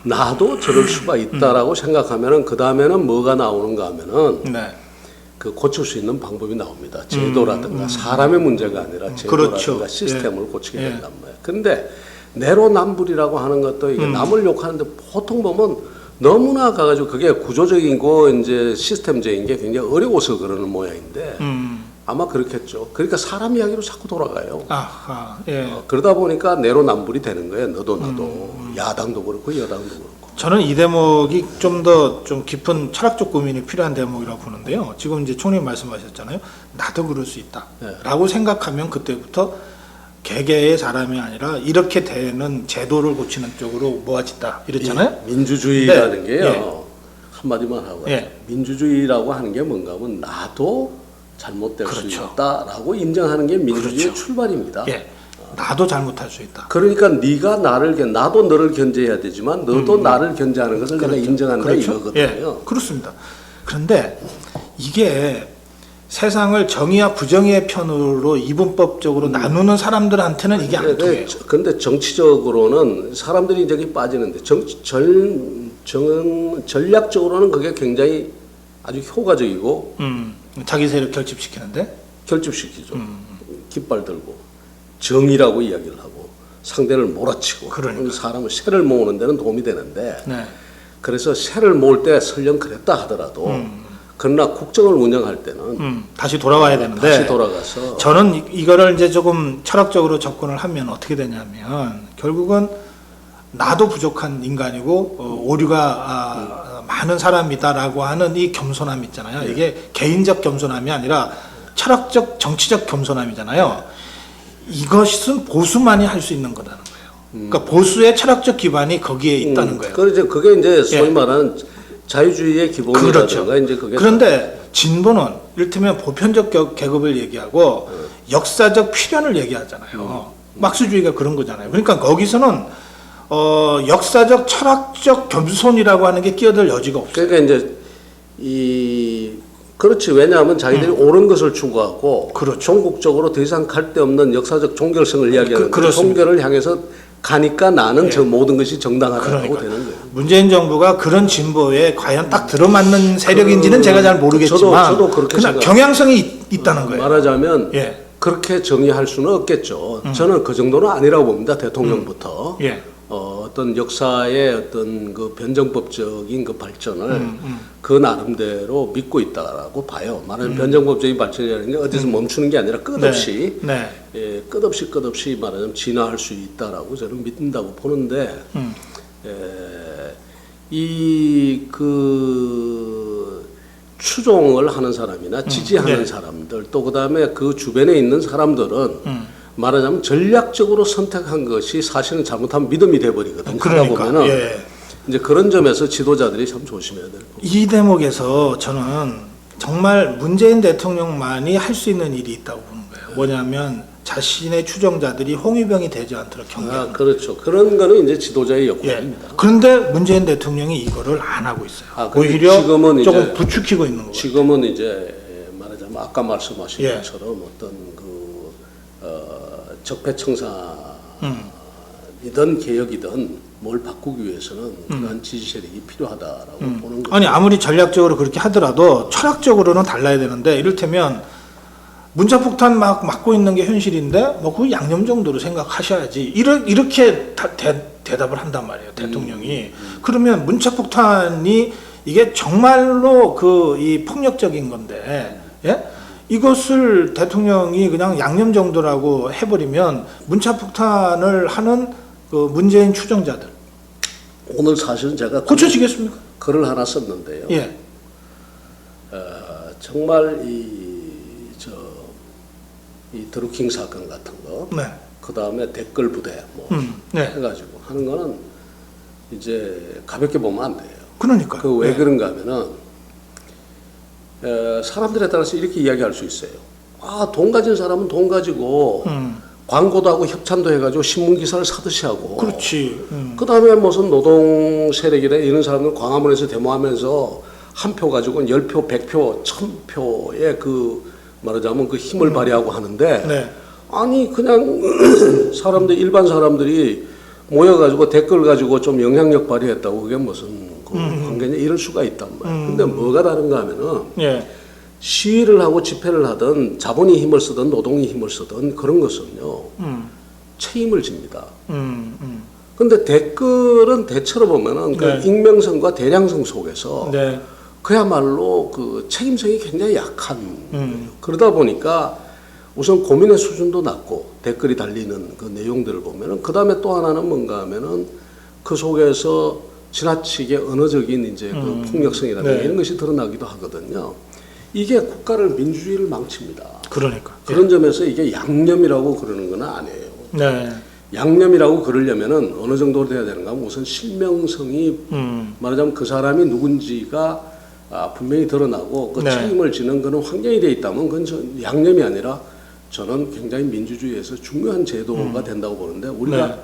나도 저럴 수가 있다라고 생각하면은 그 다음에는 뭐가 나오는가 하면은 그 고칠 수 있는 방법이 나옵니다. 제도라든가 사람의 문제가 아니라 제도라든가 시스템을 고치게 된단 말이에요. 그런데 내로남불이라고 하는 것도 이게 남을 욕하는데 보통 보면 너무나 가가지고 그게 구조적인 거 이제 시스템적인 게 굉장히 어려워서 그러는 모양인데 아마 그렇겠죠. 그러니까 사람 이야기로 자꾸 돌아가요. 그러다 보니까 내로남불이 되는 거예요. 너도 야당도 그렇고 여당도 그렇고. 저는 이 대목이 좀 더 좀 깊은 철학적 고민이 필요한 대목이라고 보는데요. 지금 이제 총리님 말씀하셨잖아요. 나도 그럴 수 있다라고 생각하면 그때부터 개개의 사람이 아니라 이렇게 되는 제도를 고치는 쪽으로 모아진다 이랬잖아요. 민주주의라는 게요. 한마디만 하고 민주주의라고 하는 게 뭔가 하면 나도 잘못될 수 있다라고 인정하는 게 민주주의의 출발입니다. 나도 잘못할 수 있다. 그러니까 네가 나도 너를 견제해야 되지만 너도 나를 견제하는 것을 내가 인정한다 이거거든요. 그렇습니다. 그런데 이게 세상을 정의와 부정의의 편으로 이분법적으로 나누는 사람들한테는 이게 안 통해요. 그런데 정치적으로는 사람들이 저기 빠지는데 전략적으로는 그게 굉장히 아주 효과적이고 자기 세력 결집시키는데? 결집시키죠. 깃발 들고 정의라고 이야기를 하고 상대를 몰아치고 사람을 새를 모으는 데는 도움이 되는데 그래서 새를 모을 때 설령 그랬다 하더라도 그러나 국정을 운영할 때는 다시 돌아와야 되는데 다시 돌아가서 저는 이거를 이제 조금 철학적으로 접근을 하면 어떻게 되냐면 결국은 나도 부족한 인간이고 오류가 많은 사람이다라고 하는 이 겸손함 있잖아요. 이게 개인적 겸손함이 아니라 철학적 정치적 겸손함이잖아요. 이것은 보수만이 할 수 있는 거라는 거예요. 그러니까 보수의 철학적 기반이 거기에 있다는 거예요. 그게 이제 소위 말하는 자유주의의 기본이라든가 이제 그게 그런데 진보는 이를테면 보편적 계급을 얘기하고 역사적 필연을 얘기하잖아요. 막스주의가 그런 거잖아요. 그러니까 거기서는 역사적 철학적 겸손이라고 하는 게 끼어들 여지가 없어요. 그러니까 이제 그렇지. 왜냐하면 자기들이 옳은 것을 추구하고 종국적으로 더 이상 갈 데 없는 역사적 종결성을 이야기하는 종결을 향해서 가니까 나는 저 모든 것이 정당하다고 되는 거예요. 문재인 정부가 그런 진보에 과연 딱 들어맞는 세력인지는 제가 잘 모르겠지만 저도 그렇게 그냥 경향성이 있다는 거예요. 말하자면 그렇게 정의할 수는 없겠죠. 저는 그 정도는 아니라고 봅니다. 대통령부터. 어떤 역사의 어떤 그 변정법적인 그 발전을 그 나름대로 믿고 있다라고 봐요. 말하자면 변정법적인 발전이라는 게 어디서 멈추는 게 아니라 끝없이 끝없이 말하자면 진화할 수 있다라고 저는 믿는다고 보는데 이 그 추종을 하는 사람이나 지지하는 네. 사람들 또 그다음에 그 주변에 있는 사람들은 말하자면 전략적으로 선택한 것이 사실은 잘못하면 믿음이 돼버리거든. 하다 보면은 예. 이제 그런 점에서 지도자들이 참 조심해야 될 거고. 이 대목에서 저는 정말 문재인 대통령만이 할 수 있는 일이 있다고 보는 거예요. 뭐냐면 자신의 추종자들이 홍위병이 되지 않도록 경계하는. 그렇죠. 그런 거는 이제 지도자의 예. 역할입니다. 그런데 문재인 대통령이 이거를 안 하고 있어요. 근데 오히려 지금은 조금 이제 부추기고 있는 거예요. 지금은 이제 말하자면 아까 말씀하신 예. 것처럼 어떤 적폐청산이든 개혁이든 뭘 바꾸기 위해서는 그러한 지지 세력이 필요하다라고 보는 거죠. 아니 아무리 전략적으로 그렇게 하더라도 철학적으로는 달라야 되는데 이를테면 문자폭탄 막 맞고 있는 게 현실인데 뭐 그 양념 정도로 생각하셔야지 이렇게 대답을 한단 말이에요 대통령이. 그러면 문자폭탄이 이게 정말로 그 이 폭력적인 건데 예? 이것을 대통령이 그냥 양념 정도라고 해버리면 문자폭탄을 하는 그 문재인 추종자들 오늘 사실은 제가 고쳐지겠습니까? 글을 하나 썼는데요. 예. 정말 이 드루킹 사건 같은 거, 네. 그 다음에 댓글 부대 뭐 네. 해가지고 하는 거는 이제 가볍게 보면 안 돼요. 그러니까. 그 왜 그런가 하면은 사람들에 따라서 이렇게 이야기할 수 있어요. 돈 가진 사람은 돈 가지고 광고도 하고 협찬도 해가지고 신문 기사를 사듯이 하고. 그렇지. 그 다음에 무슨 노동 세력이나 이런 사람들 광화문에서 데모하면서 한 표 가지고 10표, 100표, 1000표의 말하자면 그 힘을 발휘하고 하는데. 네. 아니, 그냥 일반 사람들이 모여가지고 댓글 가지고 좀 영향력 발휘했다고 그게 무슨 관계냐 이럴 수가 있단 말이에요. 근데 뭐가 다른가 하면은. 예. 시위를 하고 집회를 하든 자본이 힘을 쓰든 노동이 힘을 쓰든 그런 것은요 책임을 집니다. 근데 댓글은 대체로 보면은 네. 그 익명성과 대량성 속에서 네. 그야말로 그 책임성이 굉장히 약한 거예요. 그러다 보니까 우선 고민의 수준도 낮고 댓글이 달리는 그 내용들을 보면은 그 다음에 또 하나는 뭔가 하면은 그 속에서 지나치게 언어적인 이제 그 폭력성이라든가 네. 이런 것이 드러나기도 하거든요. 이게 국가를 민주주의를 망칩니다. 그러니까. 그런 점에서 이게 양념이라고 그러는 건 아니에요. 네. 양념이라고 그러려면은 어느 정도 돼야 되는가 하면 우선 실명성이 말하자면 그 사람이 누군지가 분명히 드러나고 그 네. 책임을 지는 그런 환경이 돼 있다면 그건 양념이 아니라 저는 굉장히 민주주의에서 중요한 제도가 된다고 보는데 우리가 네.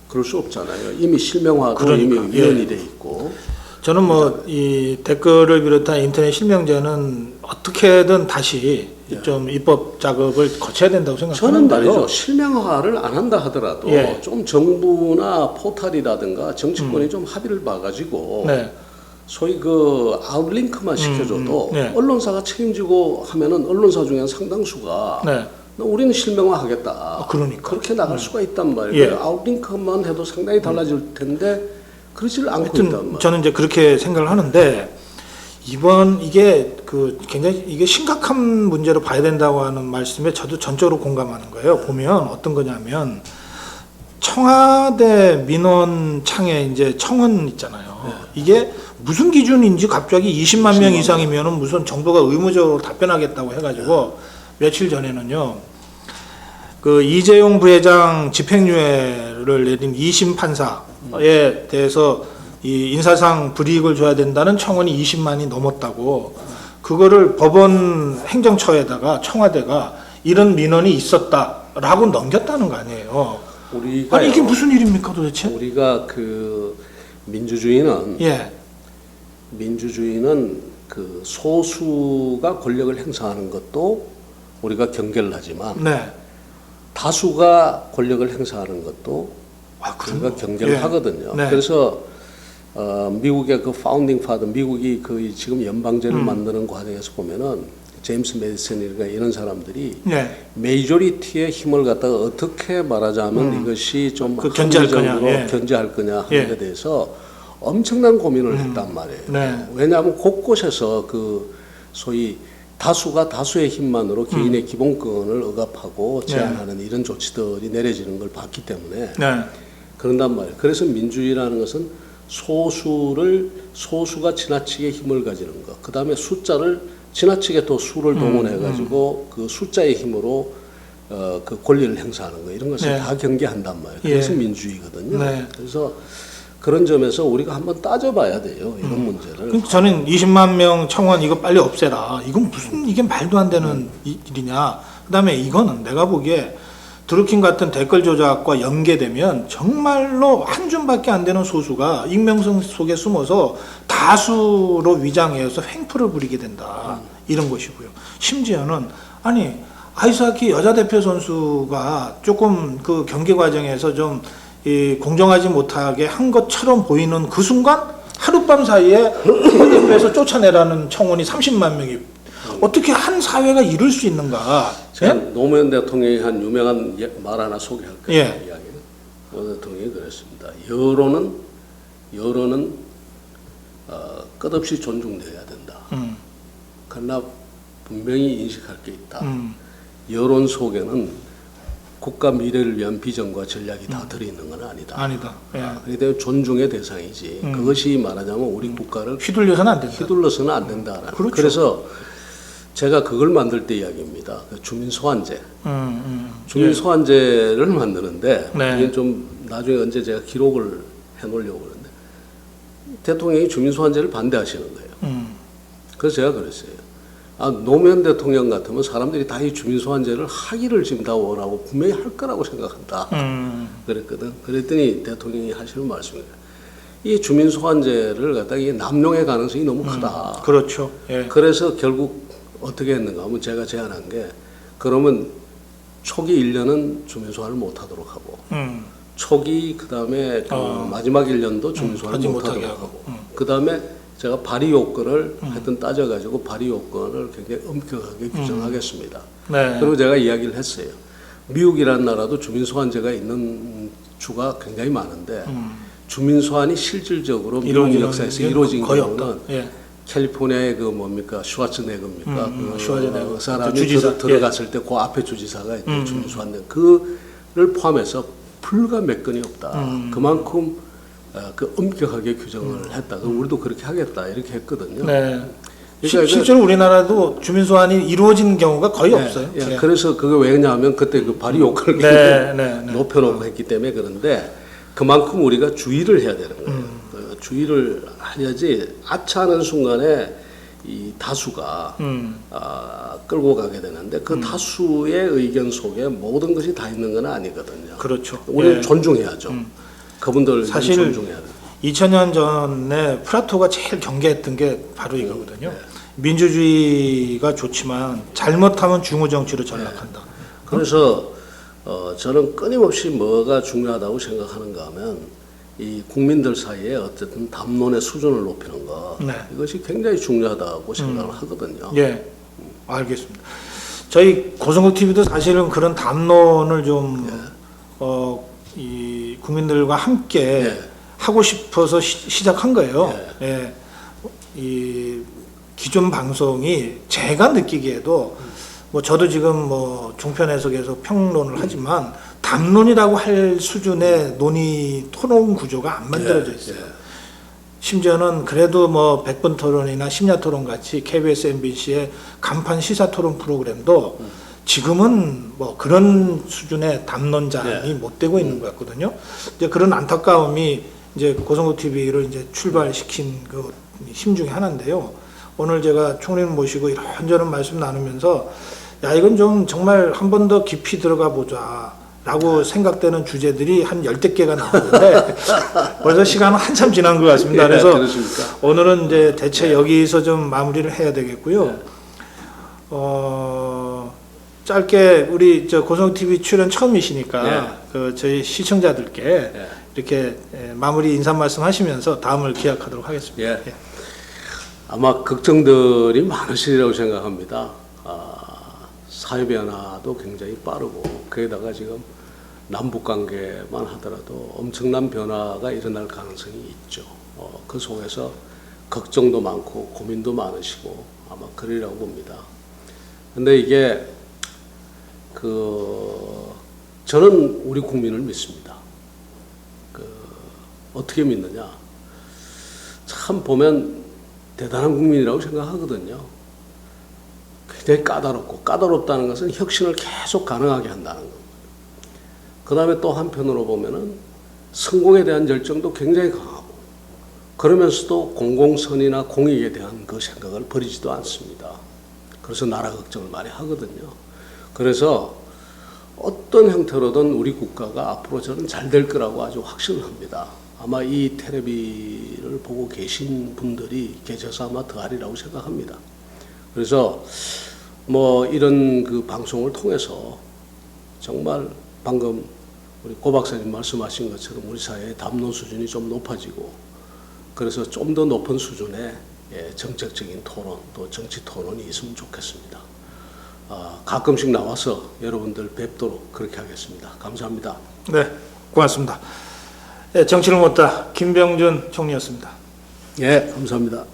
그럴 수 없잖아요. 이미 실명화도 그러니까, 이미 위헌이 예. 돼 있고. 저는 뭐 이 댓글을 비롯한 인터넷 실명제는 어떻게든 다시 좀 입법 작업을 거쳐야 된다고 저는 생각하는데요. 말이죠. 실명화를 안 한다 하더라도 예. 좀 정부나 포탈이라든가 정치권이 좀 합의를 봐가지고 네. 소위 그 아웃링크만 시켜줘도 네. 언론사가 책임지고 하면은 언론사 중에 상당수가 네. 우리는 실명화하겠다. 그러니까. 그렇게 나갈 수가 있단 말이에요. 예. 아웃링크만 해도 상당히 달라질 텐데 그러지를 않고 있단 하여튼 말이에요. 저는 이제 그렇게 생각을 하는데 이게 그 굉장히 이게 심각한 문제로 봐야 된다고 하는 말씀에 저도 전적으로 공감하는 거예요. 보면 어떤 거냐면 청와대 민원창에 이제 청원 있잖아요. 이게 무슨 기준인지 갑자기 20만 명 이상이면은 무슨 정부가 의무적으로 답변하겠다고 해가지고 며칠 전에는요. 그 이재용 부회장 집행유예를 내린 2심 판사에 대해서 이 인사상 불이익을 줘야 된다는 청원이 20만이 넘었다고 그거를 법원 행정처에다가 청와대가 이런 민원이 있었다라고 넘겼다는 거 아니에요. 아니 이게 무슨 일입니까 도대체? 우리가 그 민주주의는 예. 그 소수가 권력을 행사하는 것도 우리가 경계를 하지만 네. 다수가 권력을 행사하는 것도 우리가 경계를 예. 하거든요. 네. 그래서 미국의 그 파운딩 파더, 미국이 그 지금 연방제를 만드는 과정에서 보면은 제임스 메디슨이나 이런 사람들이 네. 메이저리티의 힘을 갖다가 어떻게 말하자면 이것이 좀 그 견제할 거냐, 합리적으로 예. 견제할 거냐 하는 예. 데 대해서 엄청난 고민을 했단 말이에요. 네. 왜냐하면 곳곳에서 그 소위 다수가 다수의 힘만으로 개인의 기본권을 억압하고 제한하는 이런 조치들이 내려지는 걸 봤기 때문에 네. 그런단 말이에요. 그래서 민주주의라는 것은 소수가 지나치게 힘을 가지는 것, 그 다음에 숫자를 지나치게 또 수를 동원해 가지고 그 숫자의 힘으로 그 권리를 행사하는 거, 이런 것을 네. 다 경계한단 말이에요. 그래서 예. 민주주의거든요. 네. 그래서 그런 점에서 우리가 한번 따져봐야 돼요. 이런 문제를. 그러니까 저는 20만 명 청원 이거 빨리 없애라. 이건 무슨 이게 말도 안 되는 일이냐. 그다음에 이거는 내가 보기에 드루킹 같은 댓글 조작과 연계되면 정말로 한 줌밖에 안 되는 소수가 익명성 속에 숨어서 다수로 위장해서 횡포를 부리게 된다. 이런 것이고요. 심지어는 아니 아이스하키 여자 대표 선수가 조금 그 경기 과정에서 좀 공정하지 못하게 한 것처럼 보이는 그 순간 하룻밤 사이에 대표에서 쫓아내라는 청원이 30만 명이 어떻게 한 사회가 이룰 수 있는가? 제가 예? 노무현 대통령이 한 유명한 말 하나 소개할게요. 예. 이야기는 노무현 대통령이 그랬습니다. 여론은 끝없이 존중돼야 된다. 그러나 분명히 인식할 게 있다. 여론 속에는 국가 미래를 위한 비전과 전략이 다 들어있는 건 아니다. 아니다. 예. 그렇기 때문에 존중의 대상이지. 그것이 말하자면 우리 국가를 휘둘려서는 안 된다. 휘둘러서는 안 된다. 그렇죠. 그래서 제가 그걸 만들 때 이야기입니다. 그 주민 소환제. 주민 소환제를 만드는데 네. 이게 좀 나중에 언제 제가 기록을 해놓으려고 그러는데 대통령이 주민 소환제를 반대하시는 거예요. 그래서 제가 그랬어요. 노무현 대통령 같으면 사람들이 다 이 주민 소환제를 하기를 지금 다 원하고 분명히 할 거라고 생각한다. 그랬거든. 그랬더니 대통령이 하시는 말씀이에요. 이 주민 소환제를 갖다가 이게 남용의 가능성이 너무 크다. 그렇죠. 예. 그래서 결국 어떻게 했는가 하면 제가 제안한 게 그러면 초기 1년은 주민 소환을 못 하도록 하고 초기 그다음에 그 마지막 1년도 주민 소환을 하지 못 못하게 하도록 하고. 하고 그다음에 제가 발의 요건을 하여튼 따져가지고 발의 요건을 굉장히 엄격하게 규정하겠습니다. 네. 그리고 제가 이야기를 했어요. 미국이라는 나라도 주민 소환제가 있는 주가 굉장히 많은데 주민 소환이 실질적으로 미국 역사에서 이루어진 거의 경우는 없다. 예. 캘리포니아의 그 뭡니까 슈와츠네거입니까? 그 슈와츠네거. 사람이 주지사. 들어갔을 때 그 앞에 주지사가 있대 주민 소환된 그를 포함해서 불과 몇 건이 없다. 그만큼 그 엄격하게 규정을 했다. 그럼 우리도 그렇게 하겠다 이렇게 했거든요. 네. 그러니까 실제로 우리나라도 주민 소환이 이루어진 경우가 거의 없어요. 예, 예. 그래서 그게 왜냐하면 그때 그 발의 요건을 네. 높여놓고 했기 때문에 그런데 그만큼 우리가 주의를 해야 되는 거예요. 주의를 해야지 아차하는 순간에 이 다수가 끌고 가게 되는데 그 다수의 의견 속에 모든 것이 다 있는 건 아니거든요. 그렇죠. 우리는 예. 존중해야죠. 그분들 사실 존중해야 돼요. 2000년 전에 플라토가 제일 경계했던 게 바로 이거거든요. 민주주의가 좋지만 잘못하면 중후 정치로 전락한다. 그래서 저는 끊임없이 뭐가 중요하다고 생각하는가 하면 이 국민들 사이에 어쨌든 담론의 수준을 높이는 것 네. 이것이 굉장히 중요하다고 생각을 하거든요. 예, 알겠습니다. 저희 고성국 TV도 사실은 그런 담론을 좀 이 국민들과 함께 하고 싶어서 시작한 거예요. 예. 이 기존 방송이 제가 느끼기에도 뭐 저도 지금 뭐 종편 해석에서 평론을 하지만 담론이라고 할 수준의 논의 토론 구조가 안 만들어져 있어요. 심지어는 그래도 뭐 100분 토론이나 심야 토론 같이 KBS, MBC의 간판 시사 토론 프로그램도 지금은 뭐 그런 수준의 담론장이 못 되고 있는 것 같거든요. 이제 그런 안타까움이 이제 고성국 TV를 이제 출발시킨 그 힘 중에 하나인데요. 오늘 제가 총리님 모시고 이런저런 말씀 나누면서 야 이건 좀 정말 한 번 더 깊이 들어가 보자 라고 생각되는 주제들이 한 10대 개가 나오는데 벌써 시간은 한참 지난 것 같습니다. 그래서 그렇습니까? 오늘은 이제 대체 여기서 좀 마무리를 해야 되겠고요. 짧게 우리 저 고성 TV 출연 처음이시니까 그 저희 시청자들께 이렇게 마무리 인사 말씀하시면서 다음을 기약하도록 하겠습니다. 예. 아마 걱정들이 많으시리라고 생각합니다. 사회 변화도 굉장히 빠르고 거기다가 지금 남북 관계만 하더라도 엄청난 변화가 일어날 가능성이 있죠. 그 속에서 걱정도 많고 고민도 많으시고 아마 그러리라고 봅니다. 근데 이게 저는 우리 국민을 믿습니다. 어떻게 믿느냐? 참 보면 대단한 국민이라고 생각하거든요. 굉장히 까다롭다는 것은 혁신을 계속 가능하게 한다는 겁니다. 그 다음에 또 한편으로 보면은 성공에 대한 열정도 굉장히 강하고, 그러면서도 공공선이나 공익에 대한 그 생각을 버리지도 않습니다. 그래서 나라 걱정을 많이 하거든요. 그래서 어떤 형태로든 우리 국가가 앞으로 저는 잘 될 거라고 아주 확신을 합니다. 아마 이 텔레비를 보고 계신 분들이 계셔서 아마 더하리라고 생각합니다. 그래서 뭐 이런 그 방송을 통해서 정말 방금 우리 고 박사님 말씀하신 것처럼 우리 사회의 담론 수준이 좀 높아지고, 그래서 좀 더 높은 수준의 정책적인 토론, 또 정치 토론이 있으면 좋겠습니다. 가끔씩 나와서 여러분들 뵙도록 그렇게 하겠습니다. 감사합니다. 네, 고맙습니다. 네, 정치를 묻다 김병준 총리였습니다. 예, 감사합니다.